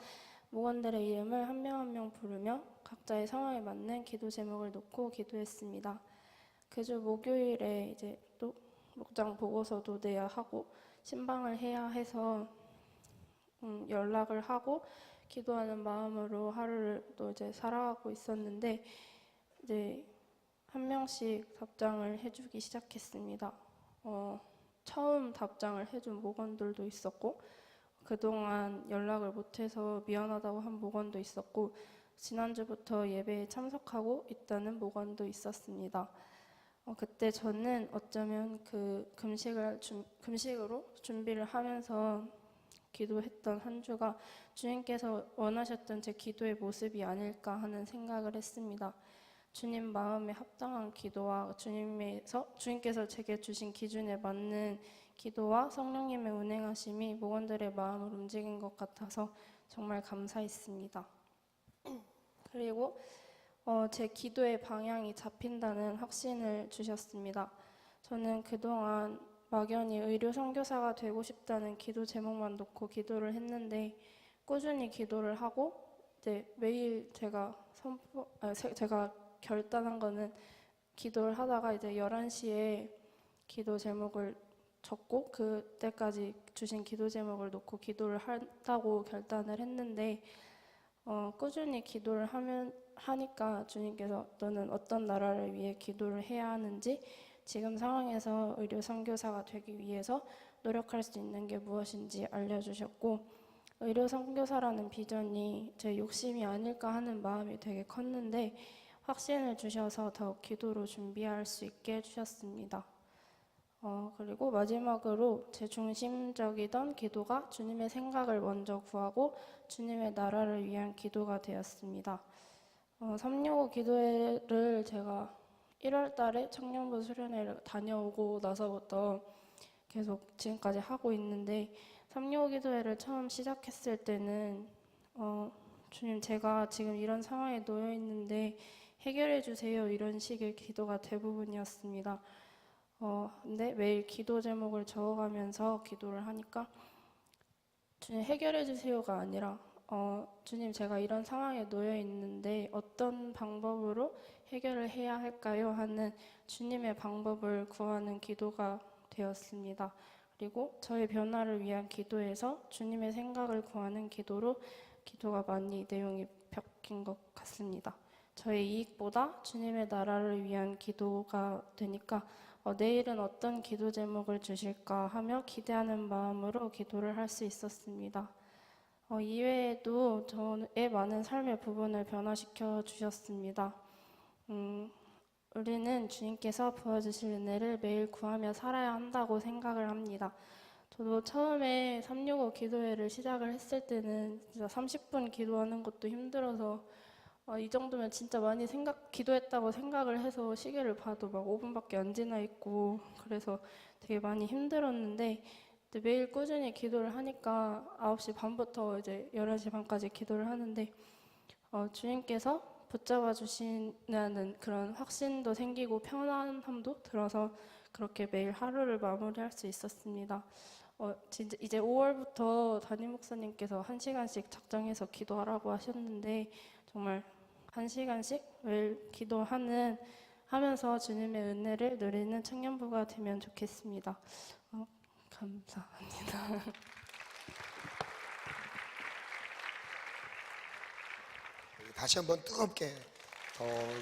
목원들의 이름을 한 명 한 명 부르며 각자의 상황에 맞는 기도 제목을 놓고 기도했습니다. 그 주 목요일에 이제 또 목장 보고서도 내야 하고 신방을 해야 해서 연락을 하고 기도하는 마음으로 하루를 또 이제 살아가고 있었는데 이제 한 명씩 답장을 해주기 시작했습니다. 처음 답장을 해준 목원들도 있었고 그동안 연락을 못해서 미안하다고 한 목원도 있었고 지난주부터 예배에 참석하고 있다는 목원도 있었습니다. 그때 저는 어쩌면 그 금식으로 준비를 하면서 기도했던 한 주가 주님께서 원하셨던 제 기도의 모습이 아닐까 하는 생각을 했습니다. 주님 마음에 합당한 기도와 주님께서 제게 주신 기준에 맞는 기도와 성령님의 운행하심이 목원들의 마음을 움직인 것 같아서 정말 감사했습니다. 그리고 제 기도의 방향이 잡힌다는 확신을 주셨습니다. 저는 그동안 막연히 의료 선교사가 되고 싶다는 기도 제목만 놓고 기도를 했는데 꾸준히 기도를 하고 이제 매일 제가 결단한 거는 기도를 하다가 이제 11시에 기도 제목을 적고 그때까지 주신 기도 제목을 놓고 기도를 한다고 결단을 했는데 꾸준히 기도를 하니까 주님께서 너는 어떤 나라를 위해 기도를 해야 하는지 지금 상황에서 의료 선교사가 되기 위해서 노력할 수 있는 게 무엇인지 알려주셨고 의료 선교사라는 비전이 제 욕심이 아닐까 하는 마음이 되게 컸는데 확신을 주셔서 더욱 기도로 준비할 수 있게 해주셨습니다. 그리고 마지막으로 제 중심적이던 기도가 주님의 생각을 먼저 구하고 주님의 나라를 위한 기도가 되었습니다. 365 기도회를 제가 1월 달에 청년부 수련회를 다녀오고 나서부터 계속 지금까지 하고 있는데 365 기도회를 처음 시작했을 때는 주님, 제가 지금 이런 상황에 놓여 있는데 해결해 주세요, 이런 식의 기도가 대부분이었습니다. 근데 매일 기도 제목을 적어가면서 기도를 하니까 주님, 해결해 주세요가 아니라 주님, 제가 이런 상황에 놓여 있는데 어떤 방법으로 해결을 해야 할까요? 하는 주님의 방법을 구하는 기도가 되었습니다. 그리고 저의 변화를 위한 기도에서 주님의 생각을 구하는 기도로 기도가 많이 내용이 바뀐 것 같습니다. 저의 이익보다 주님의 나라를 위한 기도가 되니까 내일은 어떤 기도 제목을 주실까 하며 기대하는 마음으로 기도를 할 수 있었습니다. 이외에도 저의 많은 삶의 부분을 변화시켜 주셨습니다. 우리는 주님께서 부어주실 은혜를 매일 구하며 살아야 한다고 생각을 합니다. 저도 처음에 365 기도회를 시작을 했을 때는 진짜 30분 기도하는 것도 힘들어서 이 정도면 진짜 많이 기도했다고 생각을 해서 시계를 봐도 막 5분밖에 안 지나 있고 그래서 되게 많이 힘들었는데 매일 꾸준히 기도를 하니까 9시 반부터 이제 11시 반까지 기도를 하는데 주님께서 붙잡아 주시는 그런 확신도 생기고 편안함도 들어서 그렇게 매일 하루를 마무리할 수 있었습니다. 진짜 이제 5월부터 담임 목사님께서 1시간씩 작정해서 기도하라고 하셨는데 정말 1시간씩 매일 하면서 주님의 은혜를 누리는 청년부가 되면 좋겠습니다. 감사합니다. 다시 한번 뜨겁게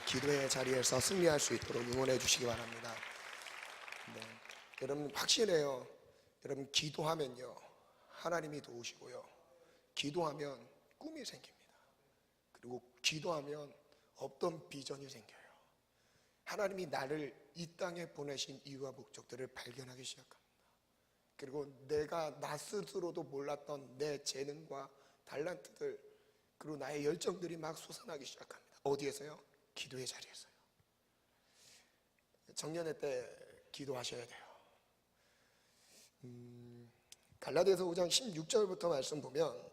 기도의 자리에서 승리할 수 있도록 응원해 주시기 바랍니다. 네. 여러분 확실해요. 여러분 기도하면요 하나님이 도우시고요. 기도하면 꿈이 생깁니다. 그리고 기도하면 없던 비전이 생겨요. 하나님이 나를 이 땅에 보내신 이유와 목적들을 발견하기 시작합니다. 그리고 내가 나 스스로도 몰랐던 내 재능과 달란트들 그리고 나의 열정들이 막 솟아나기 시작합니다. 어디에서요? 기도의 자리에서요. 정년회 때 기도하셔야 돼요. 갈라디아서 5장 16절부터 말씀 보면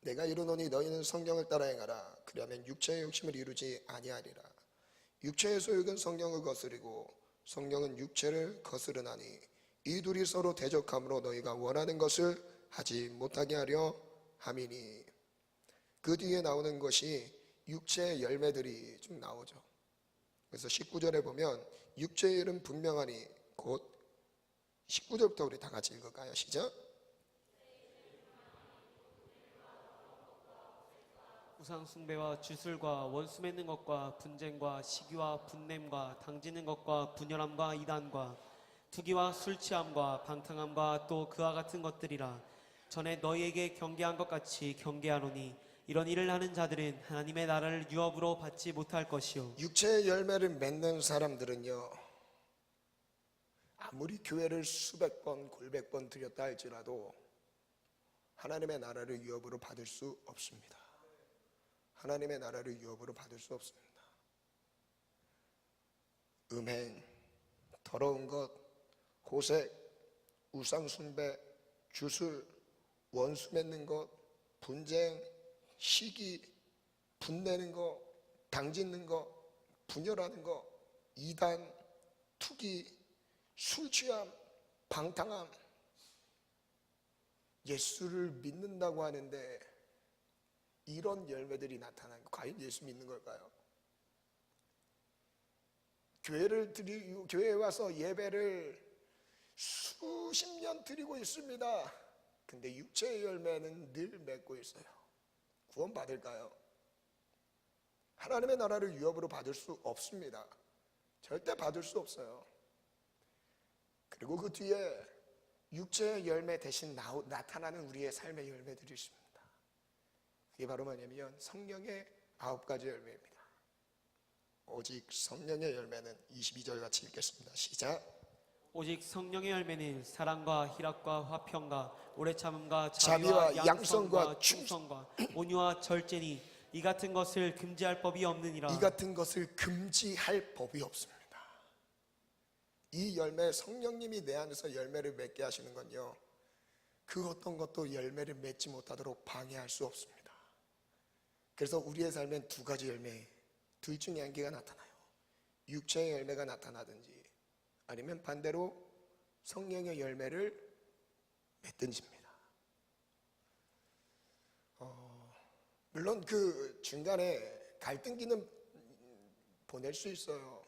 내가 이르노니 너희는 성령을 따라 행하라. 그리하면 육체의 욕심을 이루지 아니하리라. 육체의 소욕은 성령을 거스리고 성령은 육체를 거스르나니 이 둘이 서로 대적함으로 너희가 원하는 것을 하지 못하게 하려 함이니. 그 뒤에 나오는 것이 육체의 열매들이 좀 나오죠. 그래서 19절에 보면 육체의 일은 분명하니 곧 19절부터 우리 다 같이 읽을까요? 시작. 우상 숭배와 주술과 원수 맺는 것과 분쟁과 시기와 분냄과 당지는 것과 분열함과 이단과 투기와 술 취함과 방탕함과 또 그와 같은 것들이라. 전에 너희에게 경계한 것 같이 경계하노니 이런 일을 하는 자들은 하나님의 나라를 유업으로 받지 못할 것이요. 육체의 열매를 맺는 사람들은요 아무리 교회를 수백 번 골백 번 드렸다 할지라도 하나님의 나라를 유업으로 받을 수 없습니다. 하나님의 나라를 유업으로 받을 수 없습니다. 음행, 더러운 것, 호색, 우상숭배, 주술, 원수 맺는 것, 분쟁, 시기, 분내는 것, 당짓는 것, 분열하는 것, 이단, 투기, 술 취함, 방탕함. 예수를 믿는다고 하는데 이런 열매들이 나타나는 거 과연 예수 믿는 걸까요? 교회에 와서 예배를 수십 년 드리고 있습니다. 근데 육체의 열매는 늘 맺고 있어요. 구원 받을까요? 하나님의 나라를 유업으로 받을 수 없습니다. 절대 받을 수 없어요. 그리고 그 뒤에 육체의 열매 대신 나타나는 우리의 삶의 열매들이 있습니다. 그게 바로 뭐냐면 성령의 9가지 열매입니다. 오직 성령의 열매는 22절 같이 읽겠습니다. 시작. 오직 성령의 열매는 사랑과 희락과 화평과 오래 참음과 자비와 자비와 양성과 충성과 온유와 절제니 이 같은 것을 금지할 법이 없느니라. 이 같은 것을 금지할 법이 없습니다. 이 열매, 성령님이 내 안에서 열매를 맺게 하시는 건요 그 어떤 것도 열매를 맺지 못하도록 방해할 수 없습니다. 그래서 우리의 삶엔 두 가지 열매, 둘 중에 한 개가 나타나요. 육체의 열매가 나타나든지 아니면 반대로 성령의 열매를 맺든지입니다. 물론 그 중간에 갈등기는 보낼 수 있어요.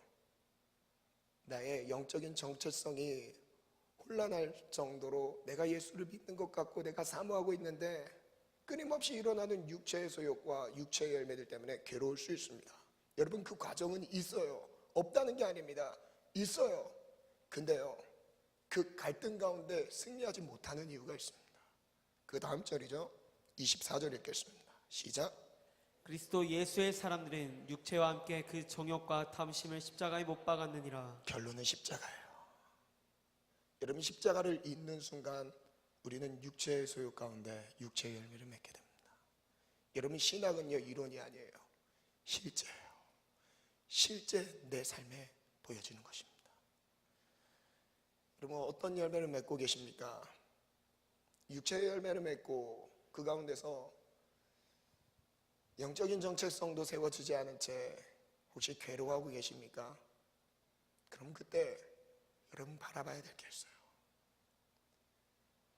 나의 영적인 정체성이 혼란할 정도로 내가 예수를 믿는 것 같고 내가 사모하고 있는데 끊임없이 일어나는 육체의 소욕과 육체의 열매들 때문에 괴로울 수 있습니다. 여러분, 그 과정은 있어요. 없다는 게 아닙니다. 있어요. 근데요, 그 갈등 가운데 승리하지 못하는 이유가 있습니다. 그 다음 절이죠. 24절 읽겠습니다. 시작. 그리스도 예수의 사람들은 육체와 함께 그 정욕과 탐심을 십자가에 못 박았느니라. 결론은 십자가예요. 여러분, 십자가를 잇는 순간 우리는 육체의 소욕 가운데 육체의 열매를 맺게 됩니다. 여러분, 신학은요 이론이 아니에요. 실제예요. 실제 내 삶에 보여지는 것입니다. 여러분, 어떤 열매를 맺고 계십니까? 육체의 열매를 맺고 그 가운데서 영적인 정체성도 세워지지 않은 채 혹시 괴로워하고 계십니까? 그럼 그때 여러분 바라봐야 될 게 있어요.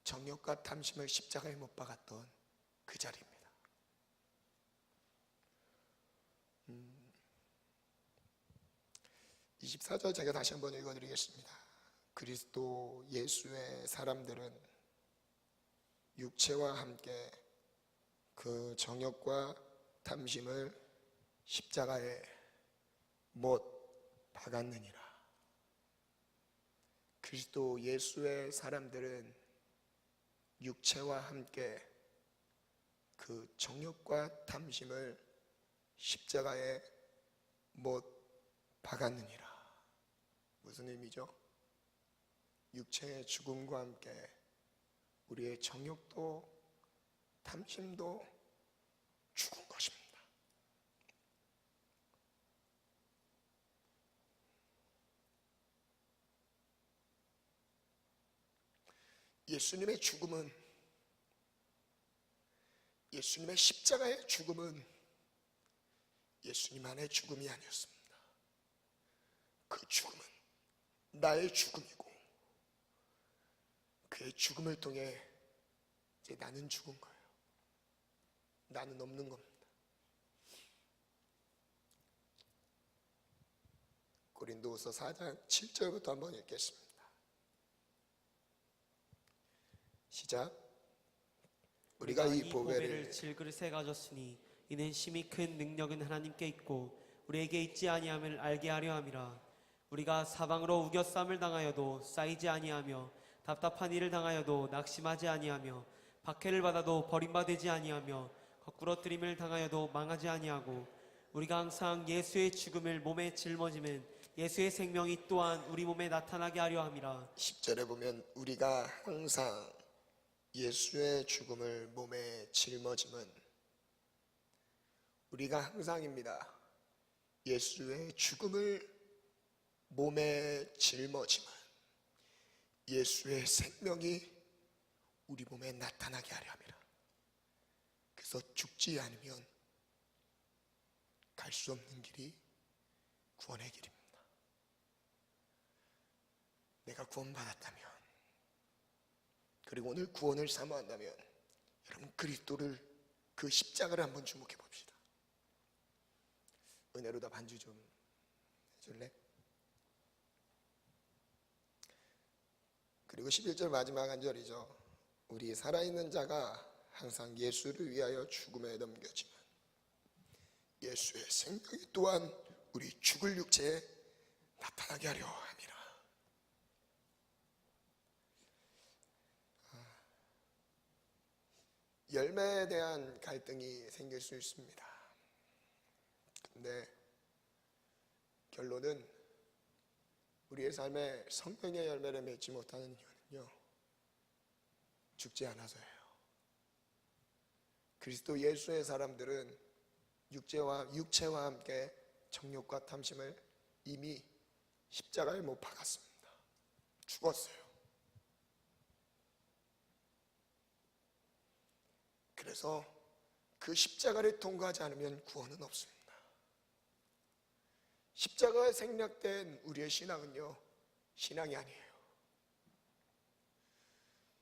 정욕과 탐심을 십자가에 못 박았던 그 자리입니다. 24절 제가 다시 한번 읽어드리겠습니다. 그리스도 예수의 사람들은 육체와 함께 그 정욕과 탐심을 십자가에 못 박았느니라. 그리스도 예수의 사람들은 육체와 함께 그 정욕과 탐심을 십자가에 못 박았느니라. 무슨 의미죠? 육체의 죽음과 함께 우리의 정욕도 탐심도 죽은 것입니다. 예수님의 죽음은, 예수님의 십자가의 죽음은 예수님만의 죽음이 아니었습니다. 그 죽음은 나의 죽음이고 그의 죽음을 통해 이제 나는 죽은 거예요. 나는 없는 겁니다. 고린도후서 4장 7절부터 한번 읽겠습니다. 시작. 우리가 이 보배를 질그릇에 가졌으니 이는 심히 큰 능력은 하나님께 있고 우리에게 있지 아니함을 알게 하려 함이라. 우리가 사방으로 우겨쌈을 당하여도 쌓이지 아니하며 답답한 일을 당하여도 낙심하지 아니하며 박해를 받아도 버림받지 아니하며 거꾸러뜨림을 당하여도 망하지 아니하고 우리가 항상 예수의 죽음을 몸에 짊어지면 예수의 생명이 또한 우리 몸에 나타나게 하려 함이라. 10절에 보면 우리가 항상 예수의 죽음을 몸에 짊어짐은, 우리가 항상입니다. 예수의 죽음을 몸에 짊어짐은 예수의 생명이 우리 몸에 나타나게 하려 함이라. 그래서 죽지 않으면 갈 수 없는 길이 구원의 길입니다. 내가 구원받았다면, 그리고 오늘 구원을 사모한다면 여러분 그리스도를, 그 십자가를 한번 주목해 봅시다. 은혜로다 반주 좀 해줄래? 그리고 11절 마지막 한 절이죠. 우리 살아있는 자가 항상 예수를 위하여 죽음에 넘겨지면 예수의 생명이 또한 우리 죽을 육체에 나타나게 하려 함이라. 열매에 대한 갈등이 생길 수 있습니다. 근데 결론은 우리의 삶에 성령의 열매를 맺지 못하는 이유는요, 죽지 않아서예요. 그리스도 예수의 사람들은 육체와 함께 정욕과 탐심을 이미 십자가에 못 박았습니다. 죽었어요. 그래서 그 십자가를 통과하지 않으면 구원은 없습니다. 십자가에 생략된 우리의 신앙은요, 신앙이 아니에요.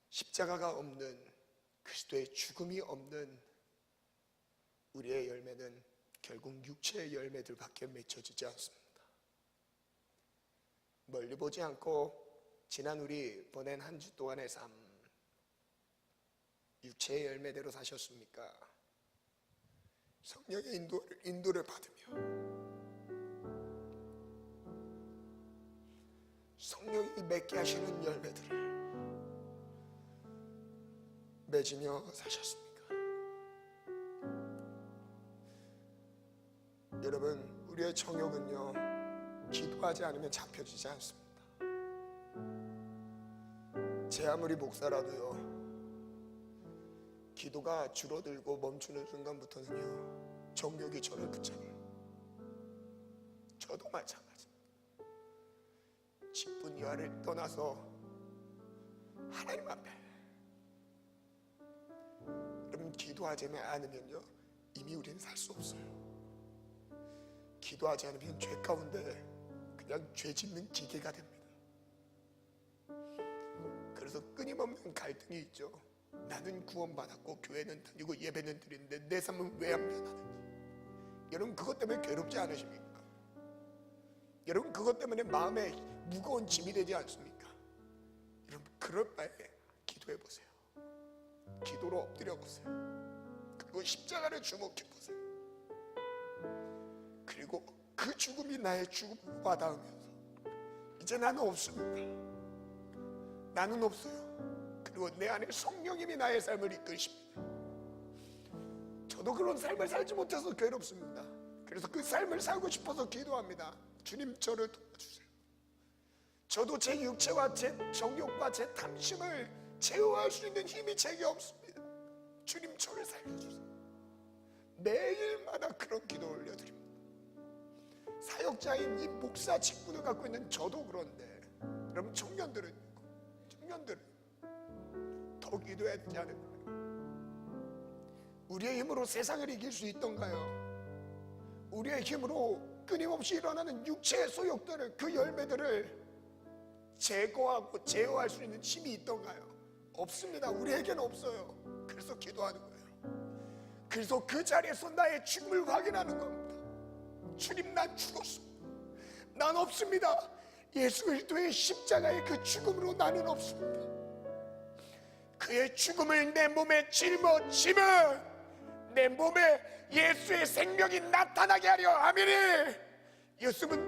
십자가가 없는, 그리스도의 죽음이 없는 우리의 열매는 결국 육체의 열매들밖에 맺혀지지 않습니다. 멀리 보지 않고 지난 우리 보낸 한 주 동안의 삶, 육체의 열매대로 사셨습니까? 성령의 인도를 받으며 성령이 맺게 하시는 열매들을 맺으며 사셨습니까? 여러분, 우리의 정욕은요, 기도하지 않으면 잡혀지지 않습니다. 제 아무리 목사라도요, 기도가 줄어들고 멈추는 순간부터는요, 정욕이 저를 붙잡아요. 저도 마찬가지입니다. 10분 이하를 떠나서 하나님 앞에, 여러분, 기도하지 않으면요, 이미 우리는 살 수 없어요. 기도하지 않으면 죄 가운데 그냥 죄 짓는 기계가 됩니다. 그래서 끊임없는 갈등이 있죠. 나는 구원받았고 교회는 다니고 예배는 드리는데 내 삶은 왜 안 변하는지. 여러분, 그것 때문에 괴롭지 않으십니까? 여러분, 그것 때문에 마음에 무거운 짐이 되지 않습니까? 여러분, 그럴 바에 기도해 보세요. 기도로 엎드려 보세요. 그리고 십자가를 주목해 보세요. 그리고 그 죽음이 나의 죽음을 와닿으면서 이제 나는 없습니다. 나는 없어요. 그리고 내 안에 성령님이 나의 삶을 이끄십니다. 저도 그런 삶을 살지 못해서 괴롭습니다. 그래서 그 삶을 살고 싶어서 기도합니다. 주님, 저를 도와주세요. 저도 제 육체와 제 정욕과 제 탐심을 제어할 수 있는 힘이 제게 없습니다. 주님, 저를 살려주세요. 매일마다 그런 기도 올려드립니다. 사역자인 이 목사 직분을 갖고 있는 저도 그런데, 여러분, 청년들은 더 기도해야 되지 않을까요? 우리의 힘으로 세상을 이길 수 있던가요? 우리의 힘으로 끊임없이 일어나는 육체의 소욕들을, 그 열매들을 제거하고 제어할 수 있는 힘이 있던가요? 없습니다. 우리에게는 없어요. 그래서 기도하는 거예요. 그래서 그 자리에서 나의 죽음을 확인하는 겁니다. 주님, 난 죽었습니다. 난 없습니다. 예수 그리스도의 십자가의 그 죽음으로 나는 없습니다. 그의 죽음을 내 몸에 짊어지면 내 몸에 예수의 생명이 나타나게 하려 함이니,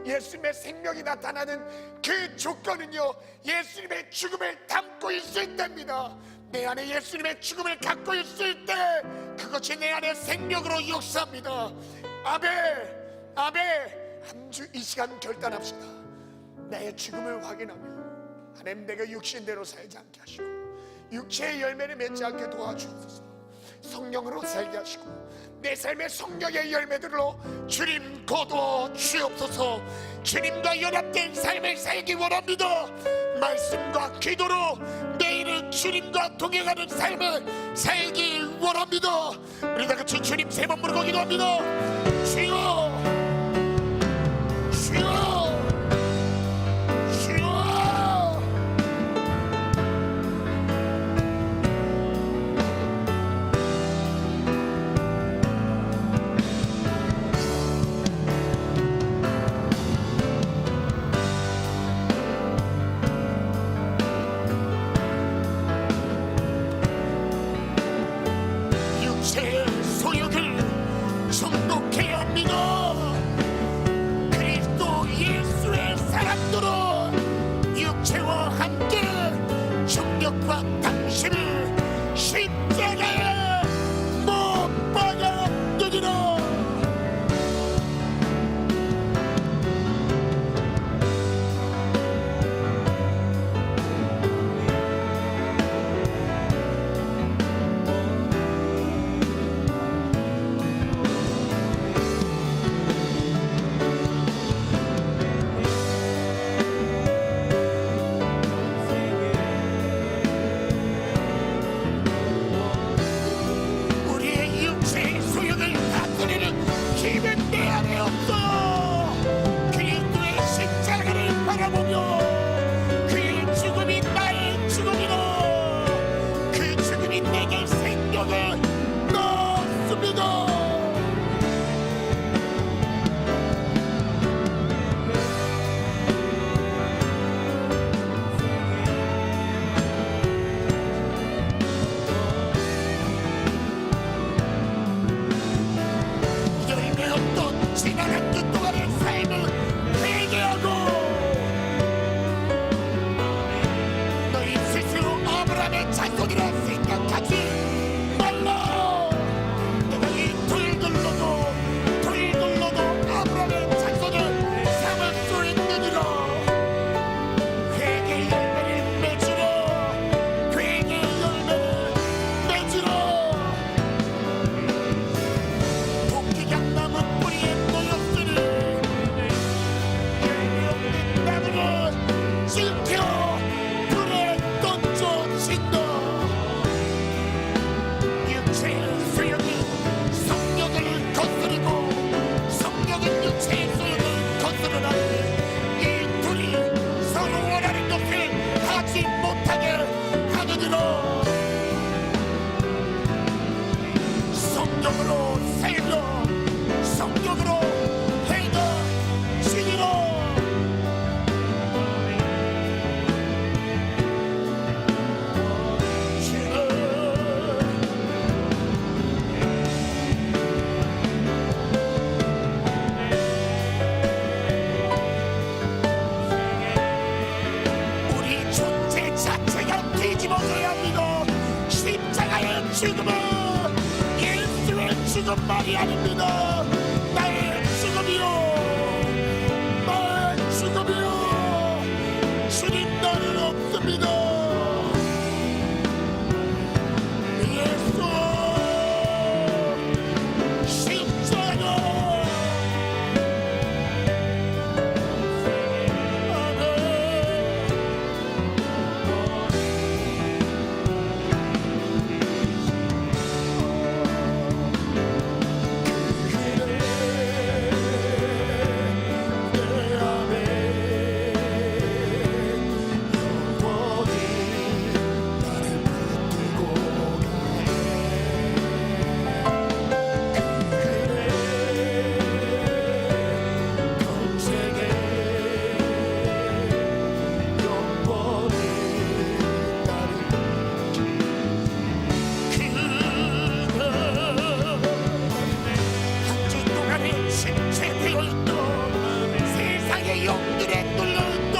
예수님의 생명이 나타나는 그 조건은요, 예수님의 죽음을 담고 있을 때입니다. 내 안에 예수님의 죽음을 갖고 있을 때 그것이 내 안에 생명으로 역사합니다. 아멘. 한 주 이 시간 결단합시다. 나의 죽음을 확인하며 하나님, 내가 육신대로 살지 않게 하시고 육체의 열매를 맺지 않게 도와주옵소서. 성령으로 살게 하시고 내 삶의 성령의 열매들로 주님 거두어 주옵소서. 주님과 연합된 삶을 살기 원합니다. 말씀과 기도로 매일은 주님과 동행하는 삶을 살기 원합니다. 우리 다 같이 주님 세 번 부르고 기도합니다. 주여, 주여, 주여. 육체의 소욕을 정복해야 합니다. 살며 성령으로 행하시리라. 우리 존재 자체가 뒤집어져야 합니다. 십자가의 죽음은 예수의 죽음만이 아닙니다. 나의 죽음이요, 나의 죽음이요, 주님 나는 없습니다. 예수 십자가. 세상의 영들에 눌려있도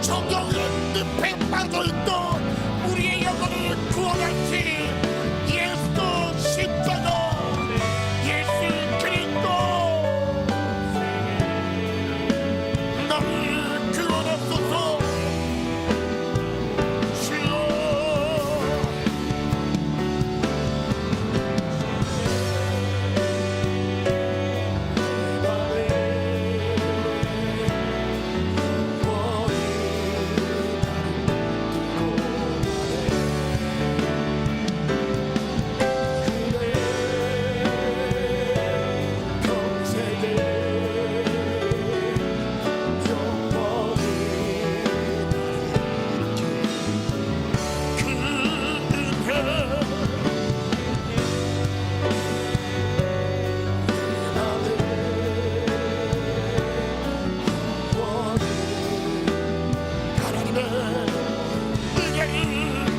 정욕의 늪에 빠져있도 우리의 영혼을 구원하신 예수 십자가, 예수 그리스도 나를 구원하소서. 주여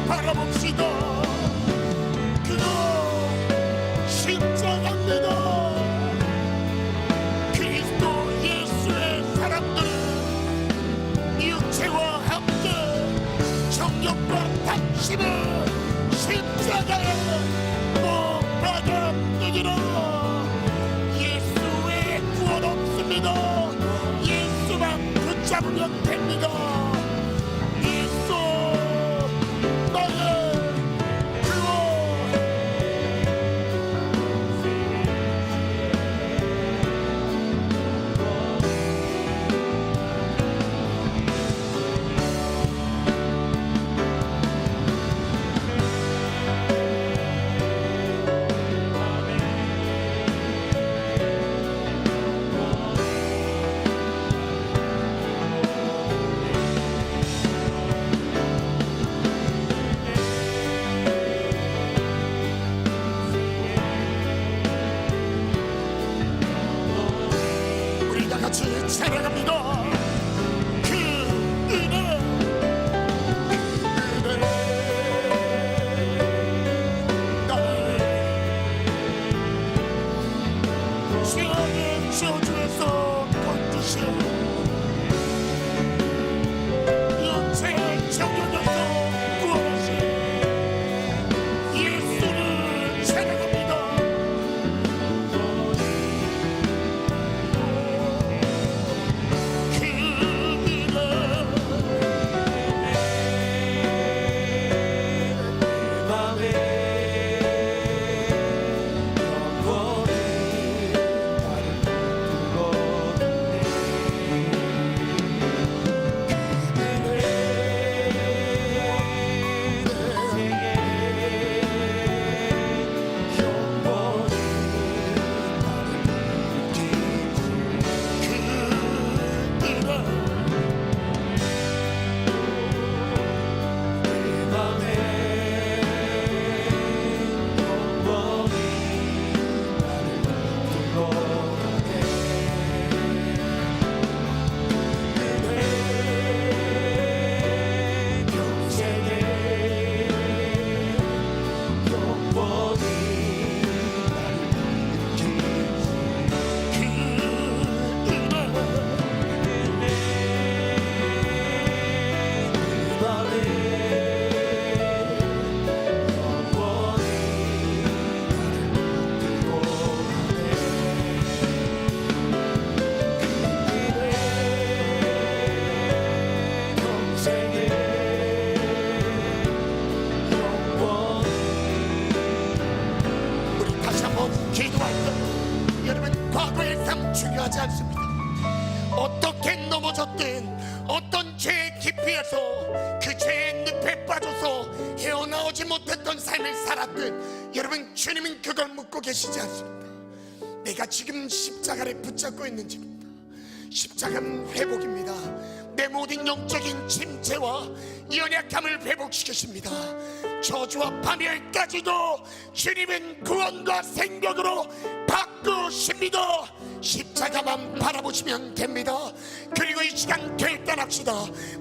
바라봅시다. 그거 십자가입니다. 그리스도 예수의 사람들은 육체와 함께 정욕과 탐심을 십자가에 못 박았느니라. 예수의 구원 없습니다. 예수만 붙잡으면 됩니다. 예수 나의 구원. 우리가 같이 찬양합니다. 그 은혜, 나를 죄악의 저주에서 건지시오. 육체의 정욕에서 구원하신 예수를 찬양합니다. 중요하지 않습니다. 어떻게 넘어졌든 어떤 죄의 깊이에서 그 죄의 늪에 빠져서 헤어나오지 못했던 삶을 살았든 여러분, 주님은 그걸 묻고 계시지 않습니다. 내가 지금 십자가를 붙잡고 있는지입니다. 십자가는 회복입니다. 내 모든 영적인 침체와 연약함을 회복시키십니다. 저주와 파멸까지도 주님은 구원과 생명으로 바꾸십니다. 십자가만 바라보시면 됩니다. 그리고 이 시간 결단합시다.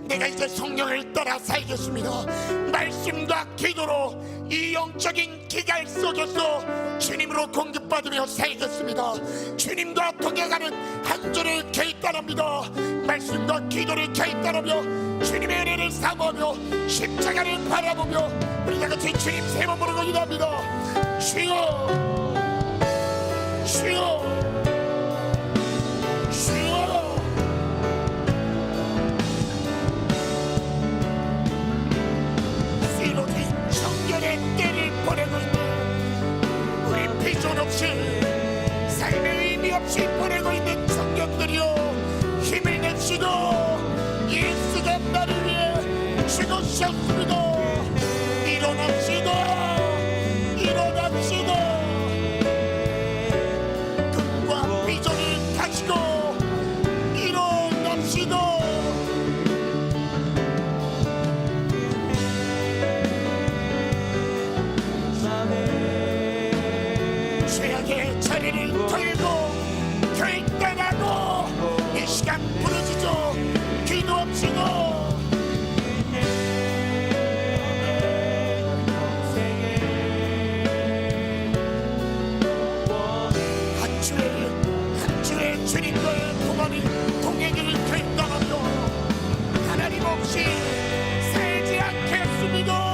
내가 이제 성령을 따라 살겠습니다. 말씀과 기도로 이 영적인 기갈 속에서 주님으로 공급받으며 살겠습니다. 주님과 동행하는 한 주를 결단합니다. 말씀과 기도를 결단하며 주님의 은혜를 사모하며 십자가를 바라보며 우리 다같이 주님 세 번 부르고 기도합니다. 주여, 주여, 주여. 시로기 정결의 때를 보내고 있는 우리 비전 없이 삶의 의미 없이 보내고 있는 청년들이여, 힘을 냅시다. 예수가 나를 위해 죽으셨습니다. 일어납시다. 일어납시다. 꿈과 비전을 가지고 일어납시다. 죄악의 자리를 털고 결단하고 이 시간 부르짖어 기도합시다. 한 주의 주님과의 동행을 결단하며 하나님 없이 살지 않겠습니다.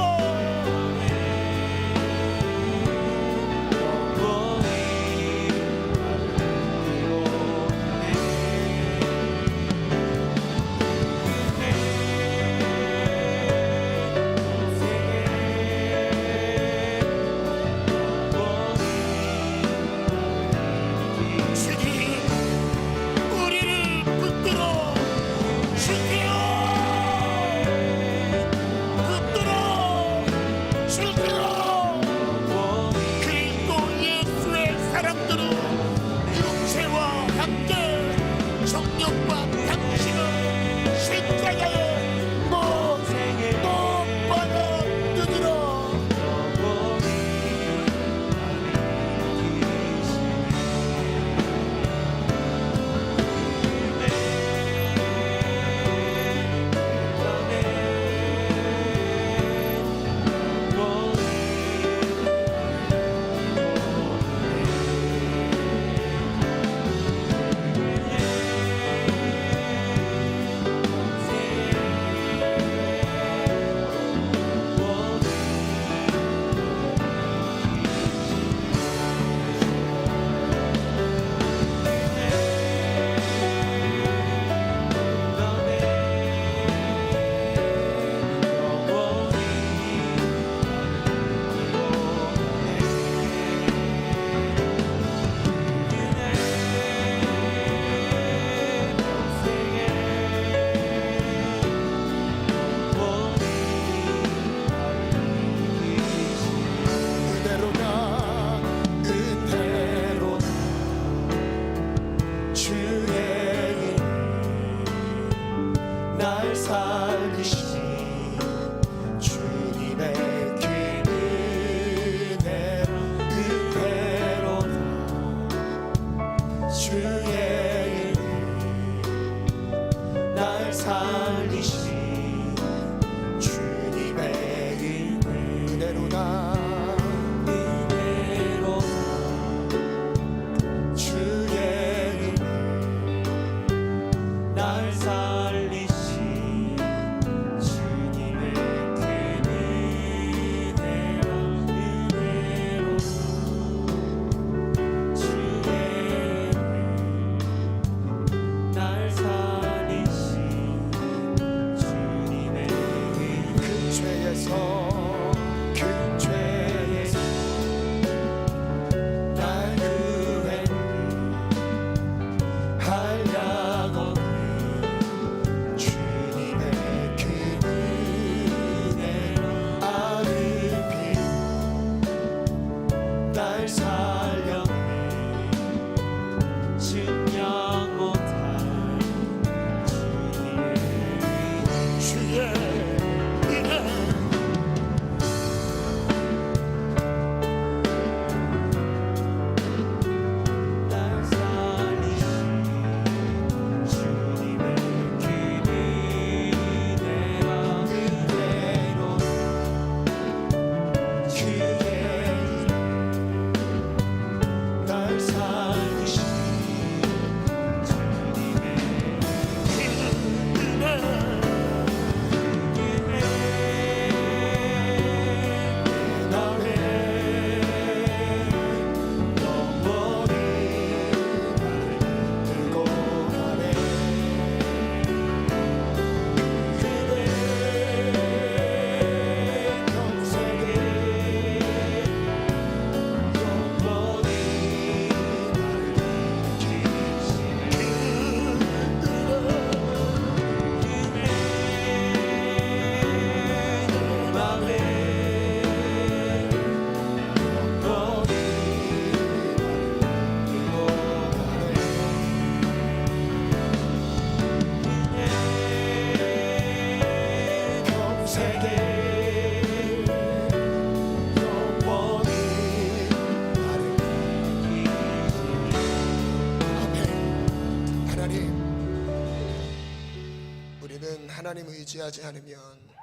하나님 의지하지 않으면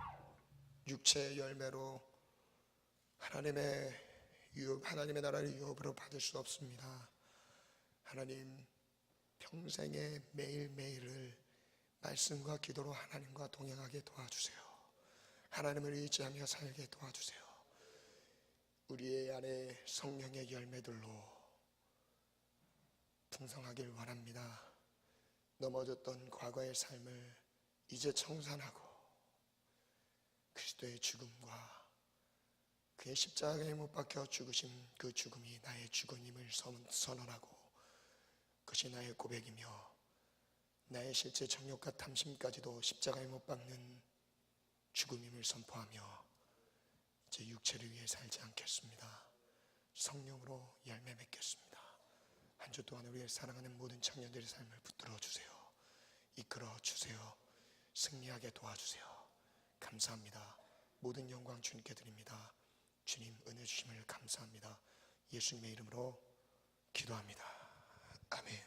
육체의 열매로 하나님의 나라를 유업으로 받을 수 없습니다. 하나님 평생의 매일매일을 말씀과 기도로 하나님과 동행하게 도와주세요. 하나님을 의지하며 살게 도와주세요. 우리의 안에 성령의 열매들로 풍성하길 원합니다. 넘어졌던 과거의 삶을 이제 청산하고 그리스도의 죽음과 그의 십자가에 못 박혀 죽으신 그 죽음이 나의 죽음임을 선언하고 그것이 나의 고백이며 나의 실제 정욕과 탐심까지도 십자가에 못 박는 죽음임을 선포하며 이제 육체를 위해 살지 않겠습니다. 성령으로 열매 맺겠습니다. 한 주 동안 우리의 사랑하는 모든 청년들의 삶을 붙들어 주세요. 이끌어 주세요. 승리하게 도와주세요. 감사합니다. 모든 영광 주님께 드립니다. 주님 은혜 주심을 감사합니다. 예수님의 이름으로 기도합니다. 아멘.